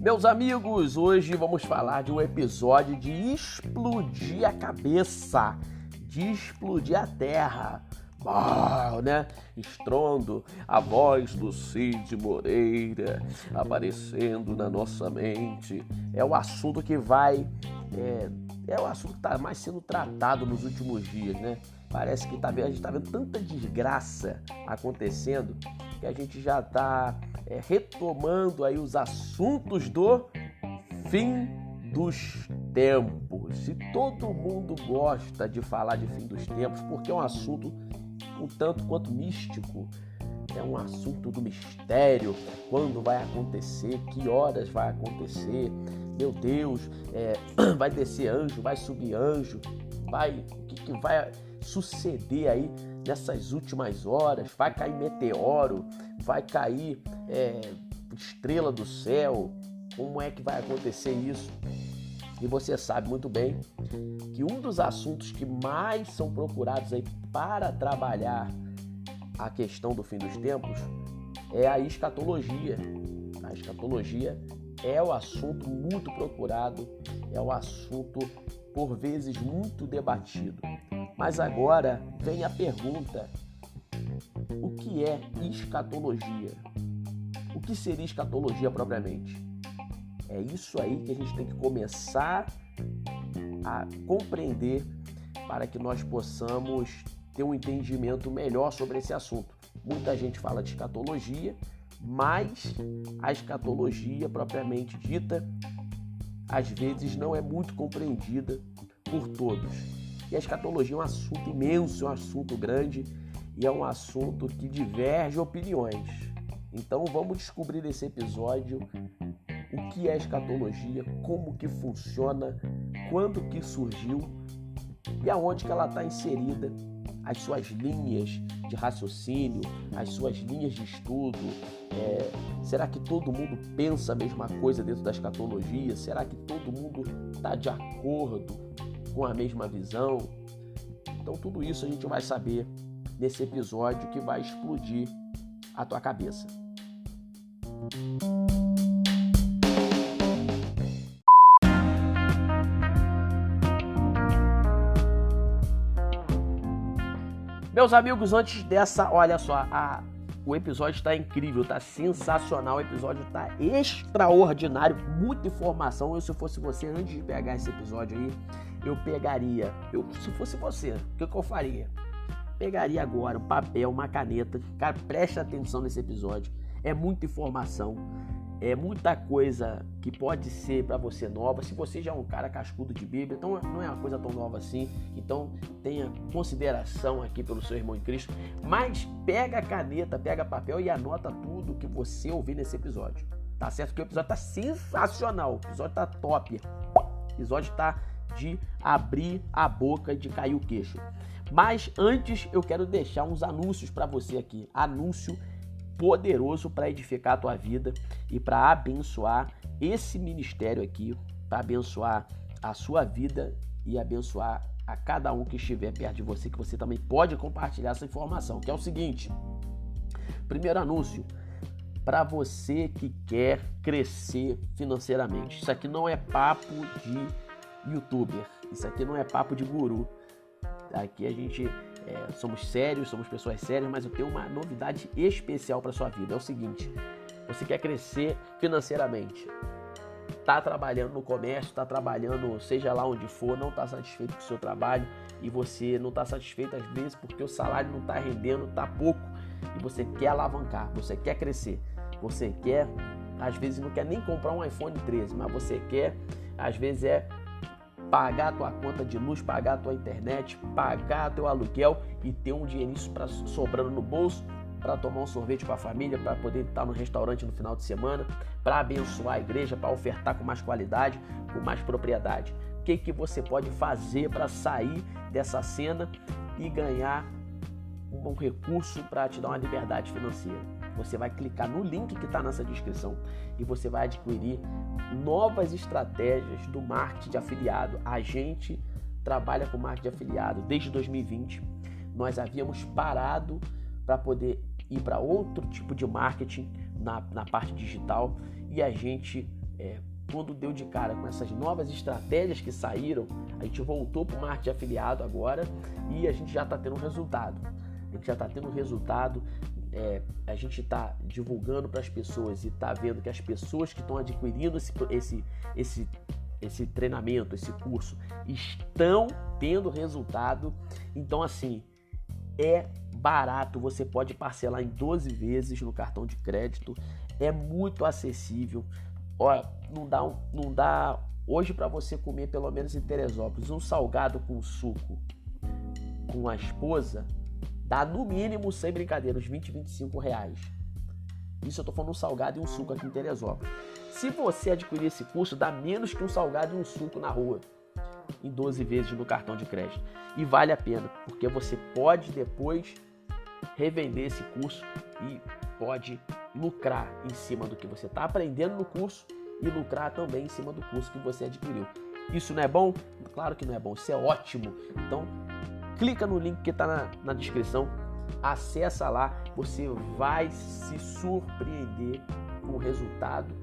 Meus amigos, hoje vamos falar de um episódio de explodir a cabeça, de explodir a terra. Né? Estrondo, a voz do Cid Moreira aparecendo na nossa mente. É o assunto que é o assunto que está mais sendo tratado nos últimos dias, né? Parece que a gente está vendo tanta desgraça acontecendo que a gente já está retomando aí os assuntos do fim dos tempos. E todo mundo gosta de falar de fim dos tempos porque é um assunto um tanto quanto místico, é um assunto do mistério. Quando vai acontecer, que horas vai acontecer, meu Deus, vai descer anjo, vai subir anjo, o que vai suceder aí nessas últimas horas? Vai cair meteoro, vai cair estrela do céu, como é que vai acontecer isso? E você sabe muito bem que um dos assuntos que mais são procurados aí para trabalhar a questão do fim dos tempos é a escatologia. A escatologia é o assunto muito procurado, é o assunto por vezes muito debatido. Mas agora vem a pergunta: o que é escatologia? O que seria escatologia propriamente? É isso aí que a gente tem que começar a compreender para que nós possamos ter um entendimento melhor sobre esse assunto. Muita gente fala de escatologia, mas a escatologia propriamente dita às vezes não é muito compreendida por todos. E a escatologia é um assunto imenso, é um assunto grande e é um assunto que diverge opiniões. Então vamos descobrir nesse episódio o que é escatologia, como que funciona, quando que surgiu e aonde que ela está inserida, as suas linhas de raciocínio, as suas linhas de estudo. Será que todo mundo pensa a mesma coisa dentro da escatologia? Será que todo mundo está de acordo com a mesma visão? Então tudo isso a gente vai saber nesse episódio que vai explodir a tua cabeça. Meus amigos, antes dessa, olha só, o episódio está incrível, está sensacional, o episódio está extraordinário, muita informação. Se fosse você, antes de pegar esse episódio aí, se fosse você, o que eu faria? Pegaria agora um papel, uma caneta, cara, preste atenção nesse episódio, é muita informação. É muita coisa que pode ser para você nova. Se você já é um cara cascudo de Bíblia, então não é uma coisa tão nova assim. Então tenha consideração aqui pelo seu irmão em Cristo. Mas pega a caneta, pega papel e anota tudo que você ouvir nesse episódio. Tá certo? Que o episódio tá sensacional. O episódio tá top. O episódio tá de abrir a boca e de cair o queixo. Mas antes eu quero deixar uns anúncios para você aqui. Anúncio poderoso para edificar a tua vida e para abençoar esse ministério aqui, para abençoar a sua vida e abençoar a cada um que estiver perto de você, que você também pode compartilhar essa informação, que é o seguinte. Primeiro anúncio, para você que quer crescer financeiramente. Isso aqui não é papo de youtuber, isso aqui não é papo de guru. Aqui a gente somos sérios, somos pessoas sérias, mas eu tenho uma novidade especial para sua vida. É o seguinte: você quer crescer financeiramente, está trabalhando no comércio, está trabalhando seja lá onde for, não está satisfeito com o seu trabalho e você não está satisfeito às vezes porque o salário não está rendendo, está pouco e você quer alavancar, você quer crescer, você quer, às vezes não quer nem comprar um iPhone 13, mas você quer, às vezes pagar a tua conta de luz, pagar a tua internet, pagar teu aluguel e ter um dinheirinho sobrando no bolso para tomar um sorvete com a família, para poder estar no restaurante no final de semana, para abençoar a igreja, para ofertar com mais qualidade, com mais propriedade. O que você pode fazer para sair dessa cena e ganhar um recurso para te dar uma liberdade financeira? Você vai clicar no link que está nessa descrição e você vai adquirir novas estratégias do marketing de afiliado. A gente trabalha com marketing de afiliado desde 2020. Nós havíamos parado para poder ir para outro tipo de marketing na parte digital, e a gente, quando deu de cara com essas novas estratégias que saíram, a gente voltou para o marketing afiliado agora e a gente já está tendo resultado. A gente está divulgando para as pessoas e está vendo que as pessoas que estão adquirindo esse treinamento, esse curso, estão tendo resultado. Então, assim, é barato, você pode parcelar em 12 vezes no cartão de crédito, é muito acessível. Olha, não dá hoje para você comer, pelo menos em Teresópolis, um salgado com suco com a esposa, dá no mínimo, sem brincadeira, uns 20, 25 reais. Isso eu tô falando um salgado e um suco aqui em Teresópolis. Se você adquirir esse curso, dá menos que um salgado e um suco na rua, em 12 vezes no cartão de crédito. E vale a pena, porque você pode depois revender esse curso e pode lucrar em cima do que você está aprendendo no curso e lucrar também em cima do curso que você adquiriu. Isso não é bom? Claro que não é bom, isso é ótimo. Então, clica no link que está na descrição, acessa lá, você vai se surpreender com o resultado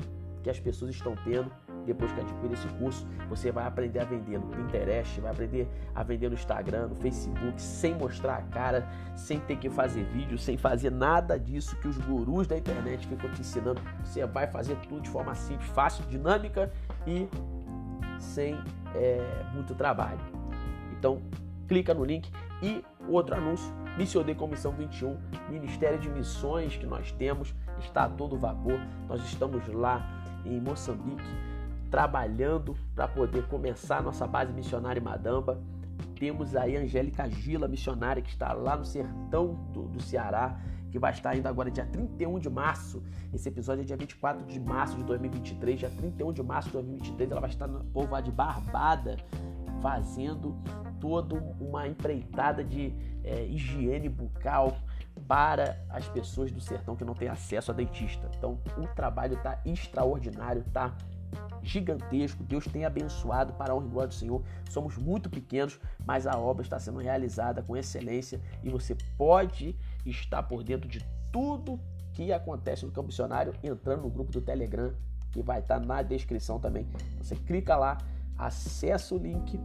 que as pessoas estão tendo depois que adquirir esse curso. Você vai aprender a vender no Pinterest, vai aprender a vender no Instagram, no Facebook, sem mostrar a cara, sem ter que fazer vídeo, sem fazer nada disso que os gurus da internet ficam te ensinando. Você vai fazer tudo de forma simples, fácil, dinâmica e sem muito trabalho. Então, clica no link. E outro anúncio, Missionei com Missão 21, Ministério de Missões que nós temos, está a todo vapor. Nós estamos lá em Moçambique, trabalhando para poder começar a nossa base missionária em Madamba. Temos aí a Angélica Gila, missionária, que está lá no sertão do Ceará, que vai estar indo agora dia 31 de março. Esse episódio é dia 24 de março de 2023. Dia 31 de março de 2023, ela vai estar no povoado de Barbada, fazendo toda uma empreitada de higiene bucal para as pessoas do sertão que não têm acesso a dentista. Então, o trabalho está extraordinário, está gigantesco. Deus tem abençoado para a honra e glória do Senhor. Somos muito pequenos, mas a obra está sendo realizada com excelência e você pode estar por dentro de tudo que acontece no Campo Missionário entrando no grupo do Telegram, que vai estar na descrição também. Você clica lá, acessa o link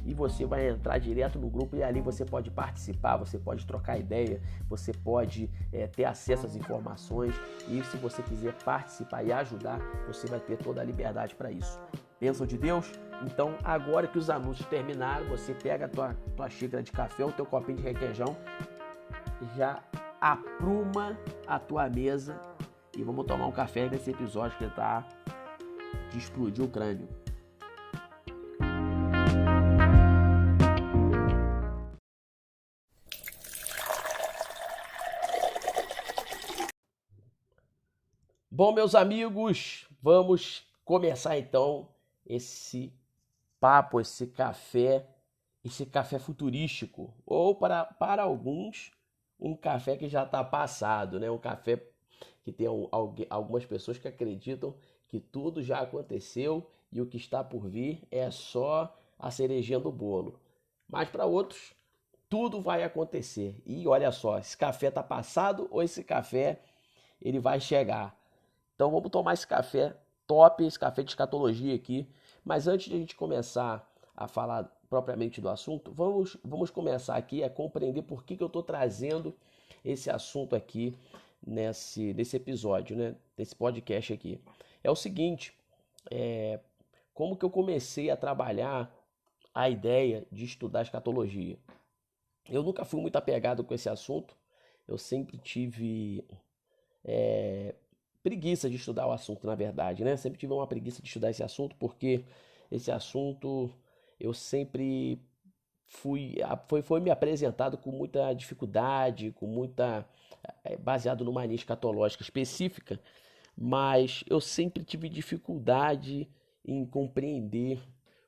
e você vai entrar direto no grupo, e ali você pode participar, você pode trocar ideia, você pode ter acesso às informações, e se você quiser participar e ajudar, você vai ter toda a liberdade para isso. Bênção de Deus? Então, agora que os anúncios terminaram, você pega a tua xícara de café, o teu copinho de requeijão, já apruma a tua mesa e vamos tomar um café nesse episódio que tá de explodir o crânio. Bom, meus amigos, vamos começar então esse papo, esse café futurístico, ou para alguns, um café que já está passado, né? Um café que tem algumas pessoas que acreditam que tudo já aconteceu e o que está por vir é só a cerejinha do bolo. Mas para outros, tudo vai acontecer. E olha só, esse café está passado ou esse café ele vai chegar? Então vamos tomar esse café top, esse café de escatologia aqui. Mas antes de a gente começar a falar propriamente do assunto, vamos começar aqui a compreender por que eu estou trazendo esse assunto aqui nesse episódio, né? Nesse podcast aqui. É o seguinte, como que eu comecei a trabalhar a ideia de estudar escatologia? Eu nunca fui muito apegado com esse assunto, eu sempre tive preguiça de estudar o assunto, na verdade, né? Sempre tive uma preguiça de estudar esse assunto, porque esse assunto eu sempre foi me apresentado com muita dificuldade, baseado numa linha escatológica específica, mas eu sempre tive dificuldade em compreender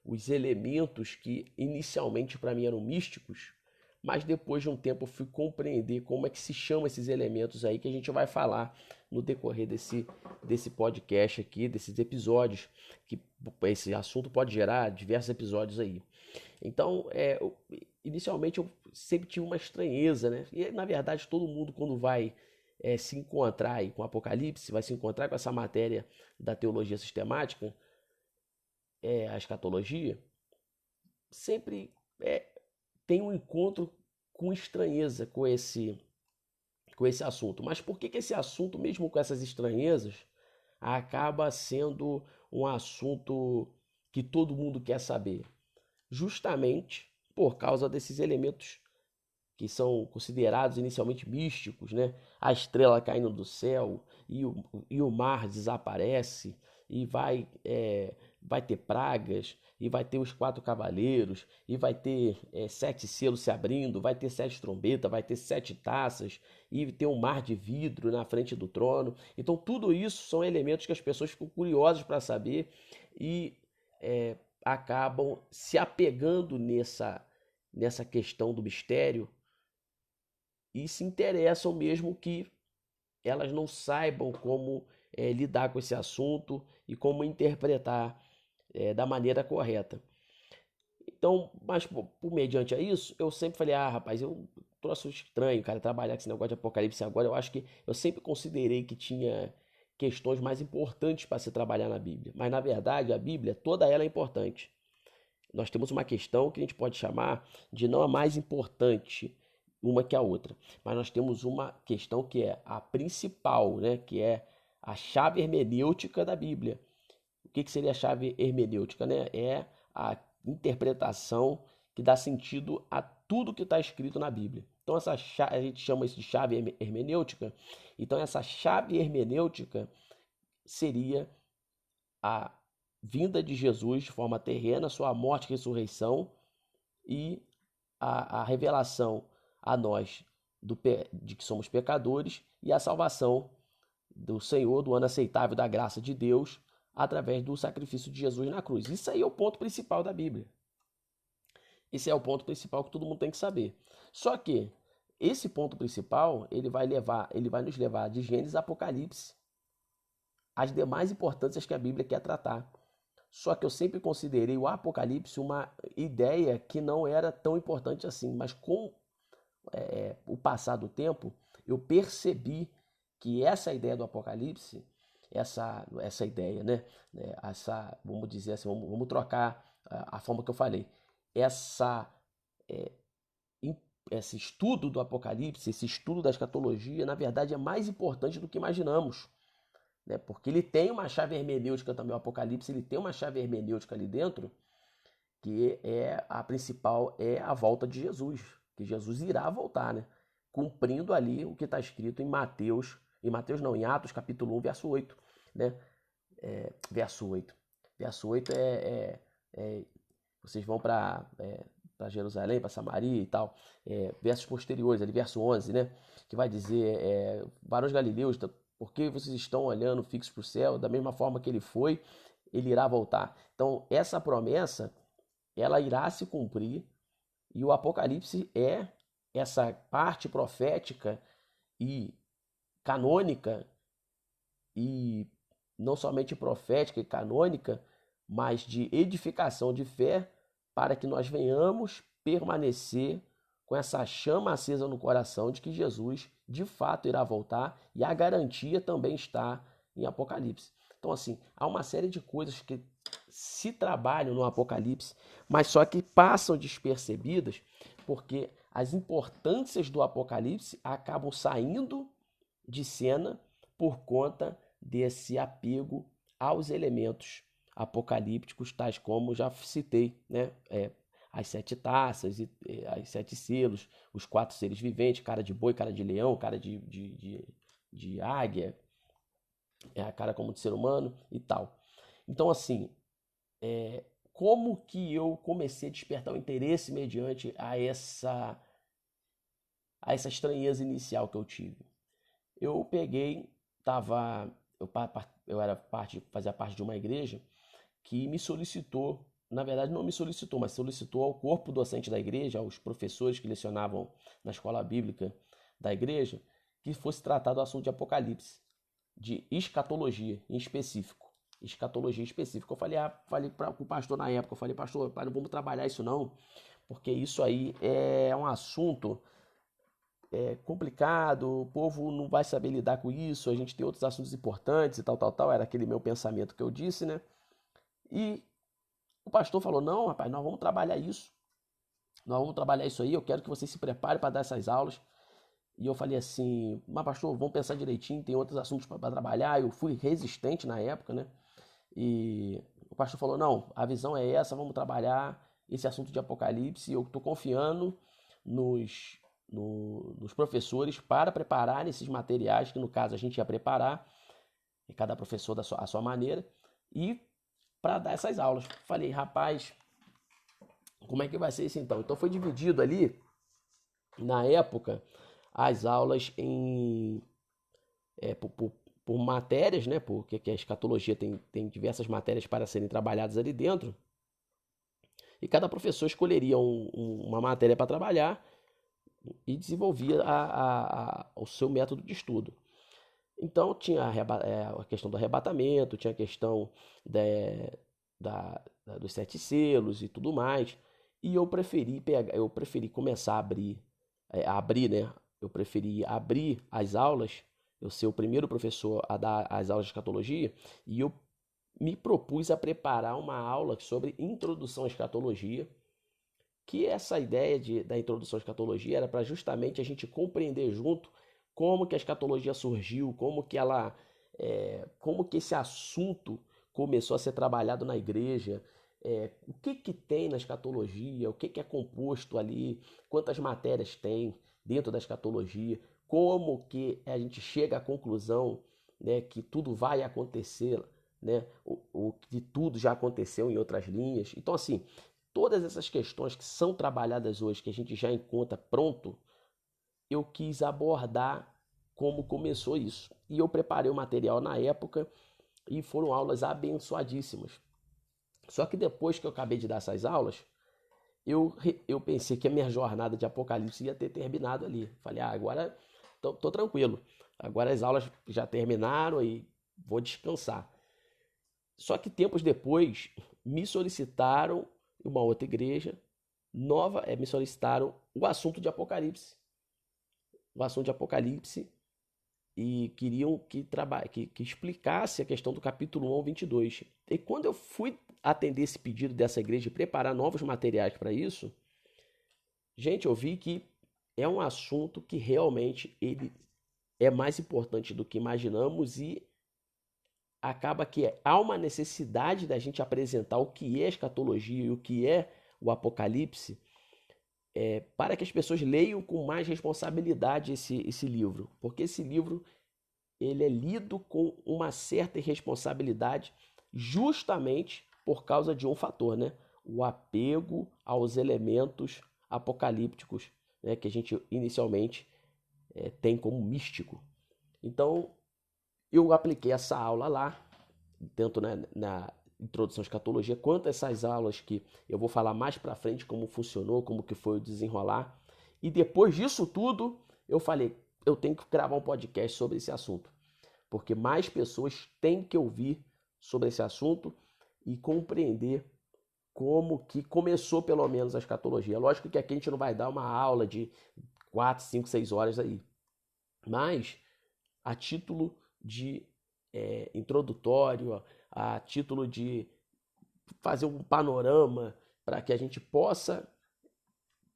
os elementos que inicialmente para mim eram místicos, mas depois de um tempo eu fui compreender como é que se chama esses elementos aí que a gente vai falar no decorrer desse podcast aqui, desses episódios, que esse assunto pode gerar diversos episódios aí. Então, inicialmente eu sempre tive uma estranheza, né? E na verdade todo mundo quando vai se encontrar aí com o Apocalipse, vai se encontrar com essa matéria da teologia sistemática, a escatologia, sempre tem um encontro com estranheza com esse assunto. Mas por que esse assunto, mesmo com essas estranhezas, acaba sendo um assunto que todo mundo quer saber? Justamente por causa desses elementos que são considerados inicialmente místicos, né? A estrela caindo do céu e o mar desaparece e vai ter pragas e vai ter os 4 cavaleiros e vai ter 7 selos se abrindo, vai ter 7 trombetas, vai ter 7 taças e ter um mar de vidro na frente do trono. Então tudo isso são elementos que as pessoas ficam curiosas para saber e acabam se apegando nessa questão do mistério e se interessam mesmo que elas não saibam como lidar com esse assunto e como interpretar da maneira correta. Então, mas mediante a isso, eu sempre falei, rapaz, eu troço estranho, cara, trabalhar com esse negócio de Apocalipse agora. Eu acho que eu sempre considerei que tinha questões mais importantes para se trabalhar na Bíblia. Mas, na verdade, a Bíblia, toda ela é importante. Nós temos uma questão que a gente pode chamar de não a mais importante uma que a outra, mas nós temos uma questão que é a principal, né, que é a chave hermenêutica da Bíblia. O que seria a chave hermenêutica, né? É a interpretação que dá sentido a tudo que está escrito na Bíblia. Então essa chave, a gente chama isso de chave hermenêutica. Então essa chave hermenêutica seria a vinda de Jesus de forma terrena, sua morte e ressurreição e a revelação a nós de que somos pecadores e a salvação do Senhor, do ano aceitável da graça de Deus, através do sacrifício de Jesus na cruz. Isso aí é o ponto principal da Bíblia. Esse é o ponto principal que todo mundo tem que saber. Só que esse ponto principal, ele vai nos levar de Gênesis a Apocalipse, as demais importâncias que a Bíblia quer tratar. Só que eu sempre considerei o Apocalipse uma ideia que não era tão importante assim, mas com o passar do tempo, eu percebi que essa ideia do Apocalipse, essa ideia, né? Vamos dizer assim, vamos trocar a forma que eu falei. Esse estudo do Apocalipse, esse estudo da escatologia, na verdade é mais importante do que imaginamos. Né? Porque ele tem uma chave hermenêutica também, o Apocalipse, ele tem uma chave hermenêutica ali dentro, que a principal é a volta de Jesus, que Jesus irá voltar, né? Cumprindo ali o que está escrito em em Atos capítulo 1, verso 8, né? Verso 8. Verso 8 vocês vão para Jerusalém, para Samaria e tal, versos posteriores, ali verso 11, né? Que vai dizer, varões galileus, por que vocês estão olhando fixos para o céu? Da mesma forma que ele foi, ele irá voltar. Então, essa promessa, ela irá se cumprir e o Apocalipse é essa parte profética e canônica e não somente profética e canônica, mas de edificação de fé para que nós venhamos permanecer com essa chama acesa no coração de que Jesus de fato irá voltar e a garantia também está em Apocalipse. Então assim, há uma série de coisas que se trabalham no Apocalipse, mas só que passam despercebidas porque as importâncias do Apocalipse acabam saindo de cena por conta desse apego aos elementos apocalípticos, tais como já citei, né? As 7 taças, as 7 selos, os 4 seres viventes, cara de boi, cara de leão, cara de águia, a cara como de ser humano e tal. Então, assim, como que eu comecei a despertar o interesse mediante a essa estranheza inicial que eu tive? Eu peguei, fazia parte de uma igreja que me solicitou, na verdade não me solicitou, mas solicitou ao corpo docente da igreja, aos professores que lecionavam na escola bíblica da igreja, que fosse tratado o assunto de Apocalipse, de escatologia em específico. Escatologia em específico. Eu falei para o pastor na época, eu falei, pastor, não vamos trabalhar isso não, porque isso aí é um assunto complicado, o povo não vai saber lidar com isso, a gente tem outros assuntos importantes e tal, era aquele meu pensamento que eu disse, né? E o pastor falou, não, rapaz, nós vamos trabalhar isso, aí, eu quero que você se prepare para dar essas aulas. E eu falei assim, mas pastor, vamos pensar direitinho, tem outros assuntos para trabalhar. Eu fui resistente na época, né? E o pastor falou, não, a visão é essa, vamos trabalhar esse assunto de Apocalipse. Eu estou confiando nos professores para preparar esses materiais, que no caso a gente ia preparar, e cada professor a sua maneira, e para dar essas aulas. Falei, rapaz, como é que vai ser isso então? Então foi dividido ali, na época, as aulas por matérias, né? Porque a escatologia tem diversas matérias para serem trabalhadas ali dentro. E cada professor escolheria uma matéria para trabalhar e desenvolvia o seu método de estudo. Então tinha a questão do arrebatamento, tinha a questão dos 7 selos e tudo mais. E eu preferi começar a abrir, né? Eu preferi abrir as aulas, eu ser o primeiro professor a dar as aulas de escatologia, e eu me propus a preparar uma aula sobre introdução à escatologia, que essa ideia da introdução à escatologia era para justamente a gente compreender junto como que a escatologia surgiu, como que esse assunto começou a ser trabalhado na igreja, o que tem na escatologia, o que é composto ali, quantas matérias tem dentro da escatologia, como que a gente chega à conclusão, né, que tudo vai acontecer, né, que tudo já aconteceu em outras linhas. Então, assim, todas essas questões que são trabalhadas hoje, que a gente já encontra pronto, eu quis abordar como começou isso. E eu preparei o material na época e foram aulas abençoadíssimas. Só que depois que eu acabei de dar essas aulas, eu pensei que a minha jornada de Apocalipse ia ter terminado ali. Falei, agora tô tranquilo. Agora as aulas já terminaram e vou descansar. Só que tempos depois me solicitaram uma outra igreja me solicitaram o assunto de Apocalipse. O assunto de Apocalipse e queriam que explicasse a questão do capítulo 1 ao 22. E quando eu fui atender esse pedido dessa igreja e preparar novos materiais para isso, gente, eu vi que é um assunto que realmente ele é mais importante do que imaginamos e acaba que há uma necessidade da gente apresentar o que é a escatologia e o que é o Apocalipse para que as pessoas leiam com mais responsabilidade esse livro, porque esse livro ele é lido com uma certa irresponsabilidade justamente por causa de um fator, né? O apego aos elementos apocalípticos, né? Que a gente inicialmente tem como místico. Então, eu apliquei essa aula lá, tanto na introdução à escatologia, quanto essas aulas que eu vou falar mais pra frente como funcionou, como que foi o desenrolar. E depois disso tudo, eu falei, eu tenho que gravar um podcast sobre esse assunto, porque mais pessoas têm que ouvir sobre esse assunto e compreender como que começou pelo menos a escatologia. Lógico que aqui a gente não vai dar uma aula de 4, 5, 6 horas aí, mas a título de introdutório, a título de fazer um panorama para que a gente possa,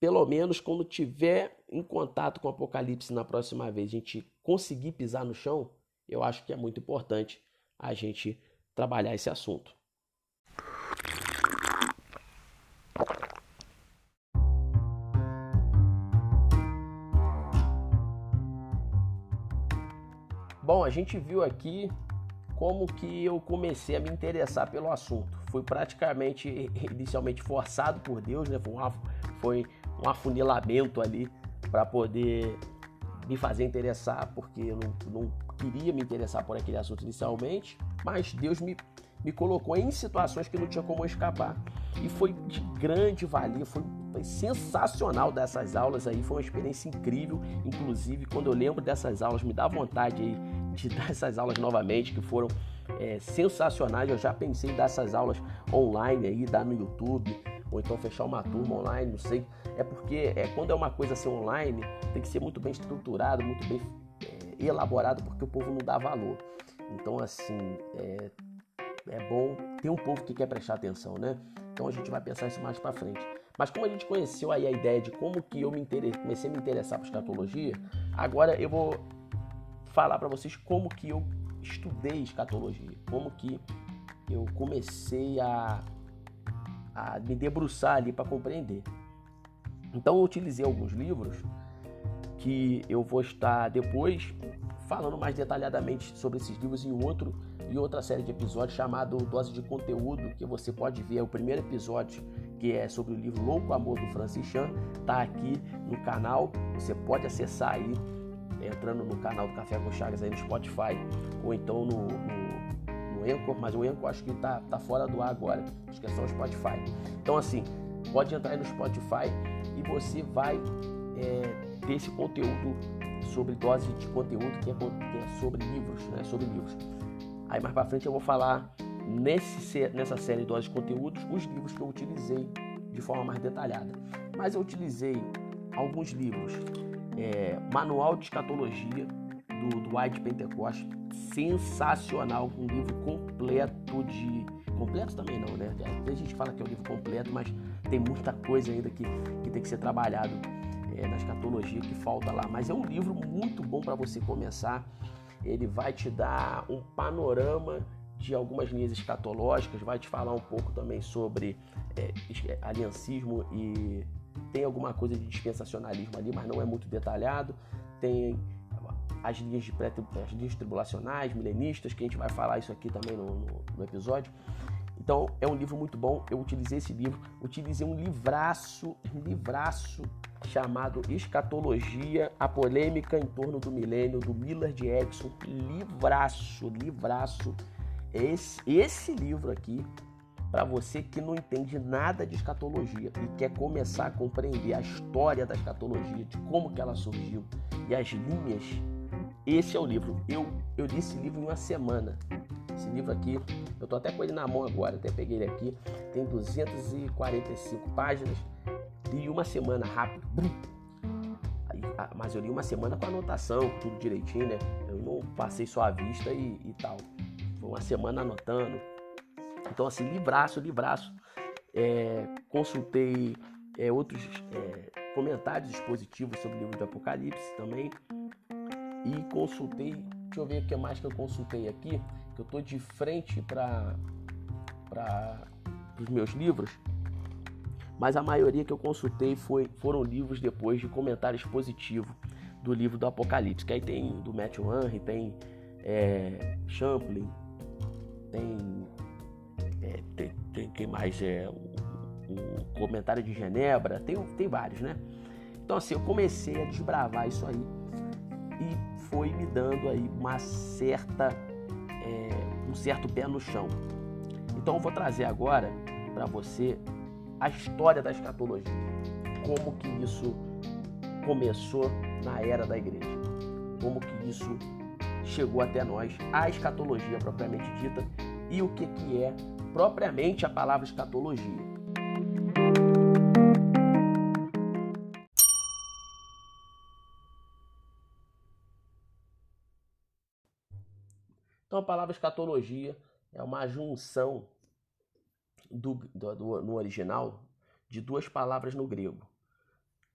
pelo menos quando tiver em contato com o Apocalipse na próxima vez, a gente conseguir pisar no chão, eu acho que é muito importante a gente trabalhar esse assunto. Bom, a gente viu aqui como que eu comecei a me interessar pelo assunto. Fui praticamente, inicialmente forçado por Deus, né? Foi um afunilamento ali para poder me fazer interessar, porque eu não queria me interessar por aquele assunto inicialmente, mas Deus me colocou em situações que não tinha como escapar. E foi de grande valia, foi sensacional dessas aulas aí, foi uma experiência incrível. Inclusive, quando eu lembro dessas aulas, me dá vontade aí de dar essas aulas novamente, que foram sensacionais. Eu já pensei em dar essas aulas online aí, dar no YouTube, ou então fechar uma turma online, não sei. É porque quando é uma coisa assim online, tem que ser muito bem estruturado, muito bem elaborado, porque o povo não dá valor. Então, assim, é bom ter um povo que quer prestar atenção, né? Então a gente vai pensar isso mais pra frente. Mas como a gente conheceu aí a ideia de como que eu comecei a me interessar por escatologia, agora eu vou falar para vocês como que eu estudei escatologia, como que eu comecei a me debruçar ali para compreender. Então eu utilizei alguns livros que eu vou estar depois falando mais detalhadamente sobre esses livros em outra série de episódios chamado Dose de Conteúdo, que você pode ver o primeiro episódio, que é sobre o livro Louco Amor do Francis Chan, tá aqui no canal, você pode acessar aí entrando no canal do Café com Chagas aí no Spotify, ou então no Anchor, mas o Anchor acho que tá fora do ar agora, acho que é só o Spotify. Então assim, pode entrar aí no Spotify e você vai ter esse conteúdo sobre dose de conteúdo que é sobre livros, né? Sobre livros. Aí mais pra frente eu vou falar nessa série de dose de conteúdos os livros que eu utilizei de forma mais detalhada. Mas eu utilizei alguns livros, Manual de Escatologia do White Pentecost, sensacional, um livro completo também não, né? Tem gente que fala que é um livro completo, mas tem muita coisa ainda que tem que ser trabalhado na escatologia, que falta lá. Mas é um livro muito bom para você começar. Ele vai te dar um panorama de algumas linhas escatológicas, vai te falar um pouco também sobre aliancismo e tem alguma coisa de dispensacionalismo ali, mas não é muito detalhado. Tem as linhas tribulacionais, milenistas, que a gente vai falar isso aqui também no episódio. Então é um livro muito bom. Eu utilizei esse livro, utilizei um livraço chamado Escatologia, a polêmica em torno do milênio, do Millard Erickson. Livraço. Esse livro aqui, para você que não entende nada de escatologia e quer começar a compreender a história da escatologia, de como que ela surgiu e as linhas, esse é o livro. Eu li esse livro em uma semana. Esse livro aqui, eu tô até com ele na mão agora, até peguei ele aqui, tem 245 páginas, li uma semana rápido, mas eu li uma semana com anotação, tudo direitinho, né? Eu não passei só a vista e tal, foi uma semana anotando. Então assim, livraço, consultei outros comentários expositivos sobre o livro do Apocalipse também, e consultei, deixa eu ver o que mais que eu consultei aqui, que eu tô de frente para os meus livros, mas a maioria que eu consultei foram livros depois de comentário expositivo do livro do Apocalipse, que aí tem do Matthew Henry, tem Champlin, tem quem mais o comentário de Genebra, tem vários, né? Então assim, eu comecei a desbravar isso aí e foi me dando aí um certo pé no chão. Então eu vou trazer agora para você a história da escatologia, como que isso começou na era da igreja, como que isso chegou até nós, a escatologia propriamente dita, e o que é propriamente a palavra escatologia. Então a palavra escatologia é uma junção no original de duas palavras no grego.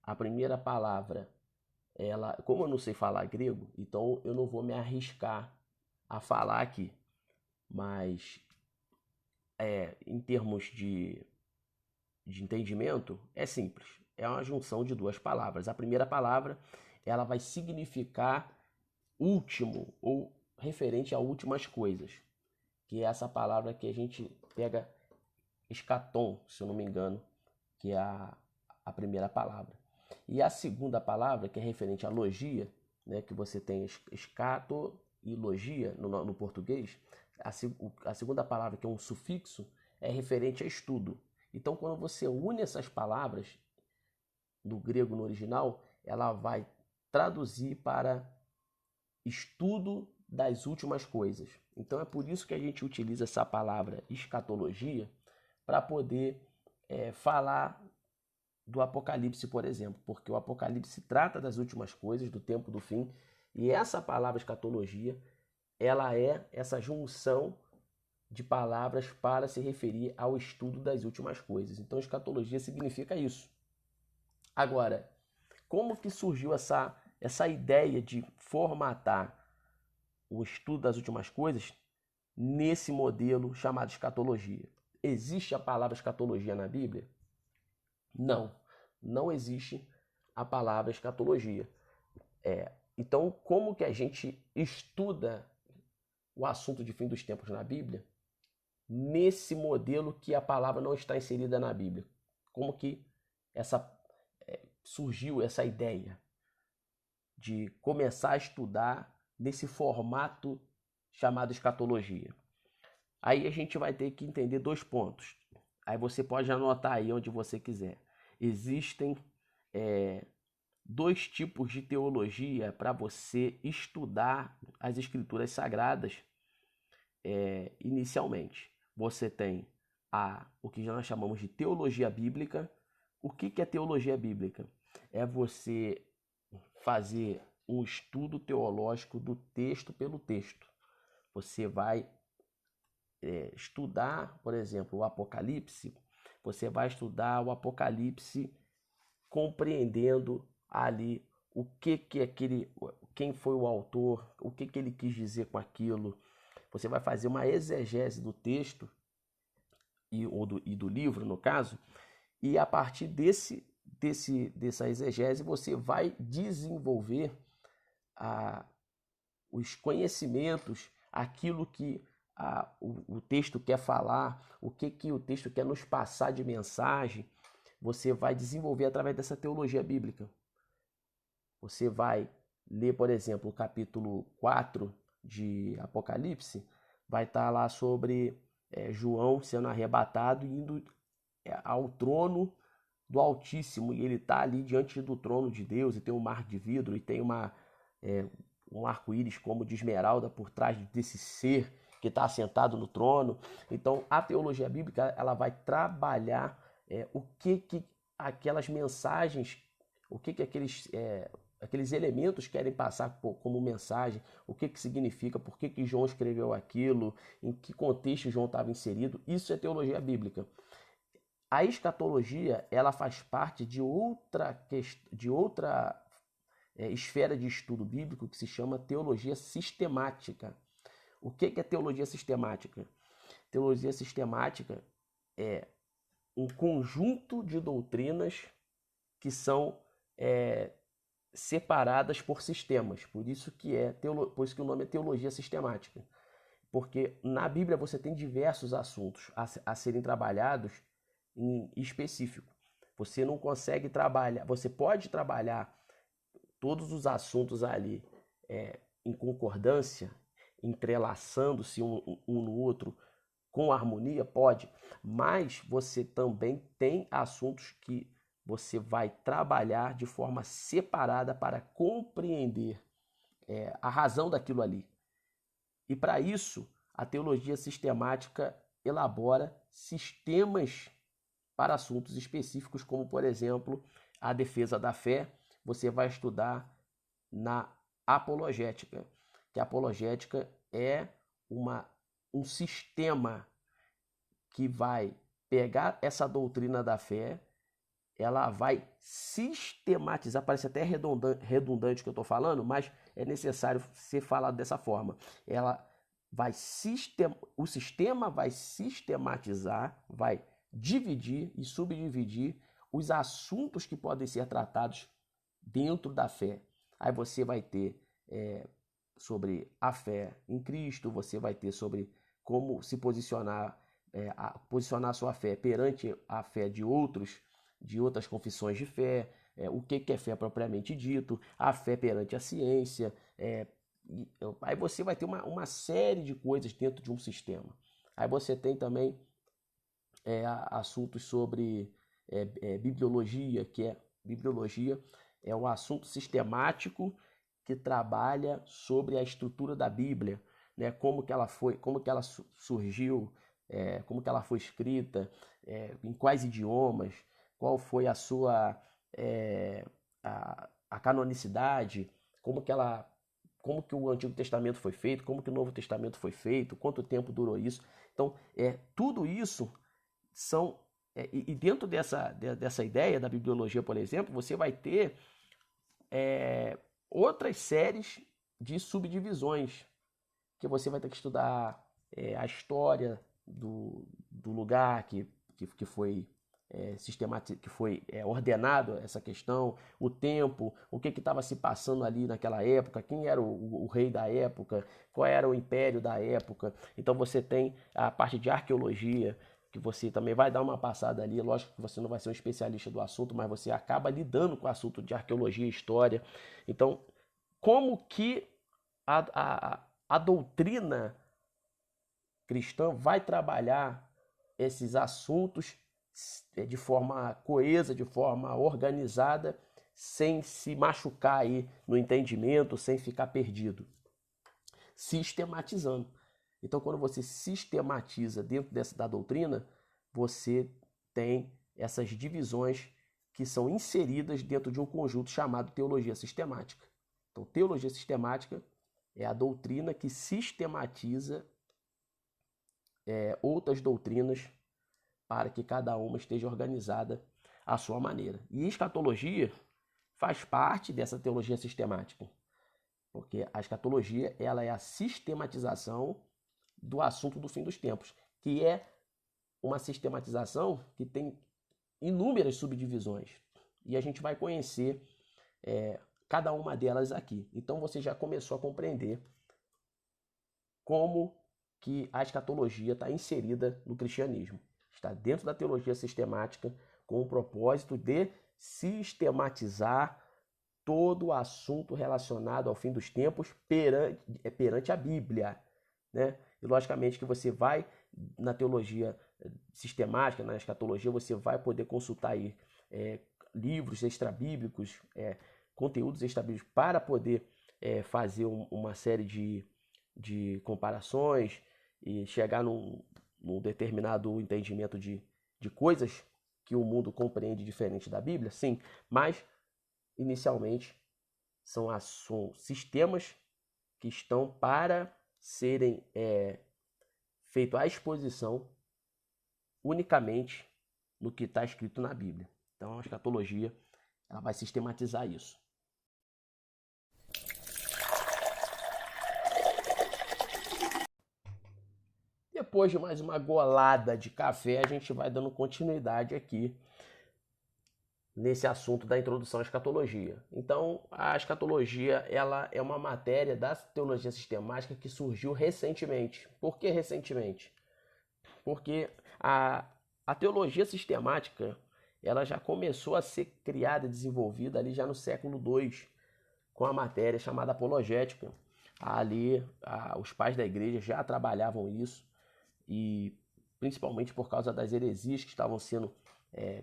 A primeira palavra, como eu não sei falar grego, então eu não vou me arriscar a falar aqui, mas em termos de entendimento é simples, é uma junção de duas palavras. A primeira palavra ela vai significar último ou referente a últimas coisas, que é essa palavra que a gente pega escatom, se eu não me engano, que é a primeira palavra. E a segunda palavra, que é referente à logia, né, que você tem escato e logia no português, a segunda palavra, que é um sufixo, é referente a estudo. Então, quando você une essas palavras do grego no original, ela vai traduzir para estudo das últimas coisas. Então, é por isso que a gente utiliza essa palavra escatologia para poder falar do Apocalipse, por exemplo, porque o Apocalipse trata das últimas coisas, do tempo do fim, e essa palavra escatologia, ela é essa junção de palavras para se referir ao estudo das últimas coisas. Então, escatologia significa isso. Agora, como que surgiu essa ideia de formatar o estudo das últimas coisas nesse modelo chamado escatologia? Existe a palavra escatologia na Bíblia? Não, não existe a palavra escatologia. Então, como que a gente estuda o assunto de fim dos tempos na Bíblia nesse modelo que a palavra não está inserida na Bíblia? Como que surgiu essa ideia de começar a estudar nesse formato chamado escatologia? Aí a gente vai ter que entender dois pontos. Aí você pode anotar aí onde você quiser. Existem dois tipos de teologia para você estudar as escrituras sagradas inicialmente. Você tem o que nós chamamos de teologia bíblica. O que é teologia bíblica? É você fazer um estudo teológico do texto pelo texto. Você vai estudar, por exemplo, o Apocalipse. Você vai estudar o Apocalipse compreendendo ali o que aquele, quem foi o autor, o que ele quis dizer com aquilo. Você vai fazer uma exegese do texto e do livro, no caso, e a partir dessa exegese você vai desenvolver os conhecimentos, aquilo que o texto quer falar, o que o texto quer nos passar de mensagem. Você vai desenvolver através dessa teologia bíblica. Você vai ler, por exemplo, o capítulo 4 de Apocalipse, vai estar lá sobre João sendo arrebatado e indo ao trono do Altíssimo, e ele está ali diante do trono de Deus, e tem um mar de vidro, e tem um arco-íris como de esmeralda por trás desse ser que está assentado no trono. Então, a teologia bíblica ela vai trabalhar o que aquelas mensagens, o que aqueles elementos querem passar como mensagem, o que significa, por que João escreveu aquilo, em que contexto João estava inserido. Isso é teologia bíblica. A escatologia ela faz parte de outra esfera de estudo bíblico que se chama teologia sistemática. O que é teologia sistemática? Teologia sistemática é um conjunto de doutrinas que são separadas por sistemas. Por isso que o nome é teologia sistemática. Porque na Bíblia você tem diversos assuntos a serem trabalhados em específico. Você não consegue trabalhar, você pode trabalhar todos os assuntos ali em concordância, entrelaçando-se um no outro com harmonia, pode, mas você também tem assuntos que você vai trabalhar de forma separada para compreender a razão daquilo ali. E para isso, a teologia sistemática elabora sistemas para assuntos específicos, como, por exemplo, a defesa da fé. Você vai estudar na apologética, que a apologética é um sistema que vai pegar essa doutrina da fé, ela vai sistematizar, parece até redundante o que eu estou falando, mas é necessário ser falado dessa forma. O sistema vai sistematizar, vai dividir e subdividir os assuntos que podem ser tratados dentro da fé. Aí você vai ter sobre a fé em Cristo, você vai ter sobre como se posicionar, posicionar sua fé perante a fé de outras confissões de fé, o que é fé propriamente dito, a fé perante a ciência. Aí você vai ter uma série de coisas dentro de um sistema. Aí você tem também assuntos sobre bibliologia, bibliologia é um assunto sistemático que trabalha sobre a estrutura da Bíblia, né? Como que ela surgiu, como que ela foi escrita, em quais idiomas, qual foi a sua a canonicidade, como que o Antigo Testamento foi feito, como que o Novo Testamento foi feito, quanto tempo durou isso. Então, tudo isso são e dentro dessa ideia da bibliologia, por exemplo, você vai ter outras séries de subdivisões que você vai ter que estudar a história do lugar que foi que foi ordenado essa questão, o tempo, o que estava se passando ali naquela época, quem era o rei da época, qual era o império da época. Então você tem a parte de arqueologia, que você também vai dar uma passada ali. Lógico que você não vai ser um especialista do assunto, mas você acaba lidando com o assunto de arqueologia e história. Então, como que a doutrina cristã vai trabalhar esses assuntos de forma coesa, de forma organizada, sem se machucar aí no entendimento, sem ficar perdido. Sistematizando. Então, quando você sistematiza dentro da doutrina, você tem essas divisões que são inseridas dentro de um conjunto chamado teologia sistemática. Então, teologia sistemática é a doutrina que sistematiza outras doutrinas para que cada uma esteja organizada à sua maneira. E escatologia faz parte dessa teologia sistemática, porque a escatologia ela é a sistematização do assunto do fim dos tempos, que é uma sistematização que tem inúmeras subdivisões. E a gente vai conhecer cada uma delas aqui. Então você já começou a compreender como que a escatologia está inserida no cristianismo. Está dentro da teologia sistemática com o propósito de sistematizar todo o assunto relacionado ao fim dos tempos perante a Bíblia, né? E logicamente que você vai na teologia sistemática, na escatologia, você vai poder consultar aí livros extrabíblicos, conteúdos extrabíblicos para poder fazer uma série de comparações e chegar num determinado entendimento de coisas que o mundo compreende diferente da Bíblia, sim, mas inicialmente são sistemas que estão para serem feito a exposição unicamente no que está escrito na Bíblia. Então a escatologia ela vai sistematizar isso. Depois de mais uma golada de café, a gente vai dando continuidade aqui nesse assunto da introdução à escatologia. Então, a escatologia ela é uma matéria da teologia sistemática que surgiu recentemente. Por que recentemente? Porque a teologia sistemática ela já começou a ser criada e desenvolvida ali já no século II, com a matéria chamada apologética. Ali, os pais da igreja já trabalhavam isso, e principalmente por causa das heresias que estavam sendo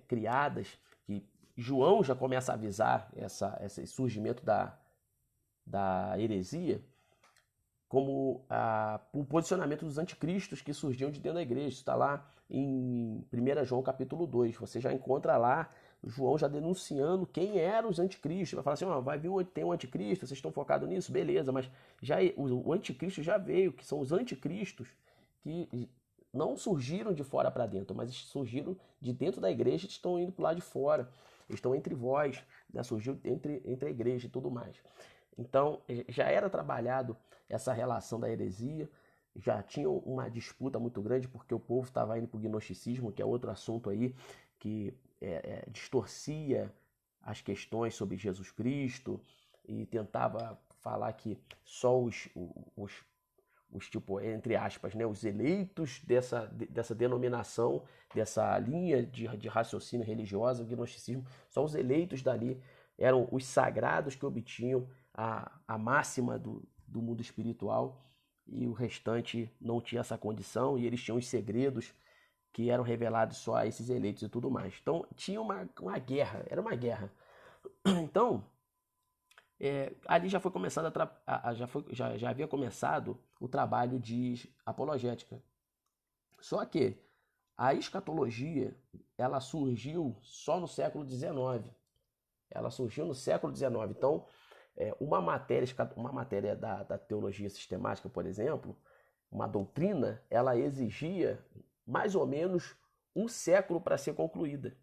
criadas, que João já começa a avisar esse surgimento da heresia, como o posicionamento dos anticristos que surgiam de dentro da igreja. Isso está lá em 1 João capítulo 2. Você já encontra lá João já denunciando quem eram os anticristos. Vai falar assim, vai vir tem um anticristo, vocês estão focados nisso? Beleza, mas já o anticristo já veio, que são os anticristos que não surgiram de fora para dentro, mas surgiram de dentro da igreja e estão indo para o lado de fora. Estão entre vós, né? Surgiu entre a igreja e tudo mais. Então, já era trabalhado essa relação da heresia, já tinha uma disputa muito grande, porque o povo estava indo para o gnosticismo, que é outro assunto aí, que distorcia as questões sobre Jesus Cristo e tentava falar que só os tipo, entre aspas, né, os eleitos dessa denominação, dessa linha de raciocínio religiosa, o gnosticismo, só os eleitos dali eram os sagrados que obtinham a máxima do mundo espiritual, e o restante não tinha essa condição, e eles tinham os segredos que eram revelados só a esses eleitos e tudo mais. Então tinha uma guerra, era uma guerra. Então, ali já foi começado já havia começado o trabalho de apologética. Só que a escatologia, ela surgiu só no século XIX. Ela surgiu no século XIX. Então, uma matéria da teologia sistemática, por exemplo, uma doutrina, ela exigia mais ou menos um século para ser concluída.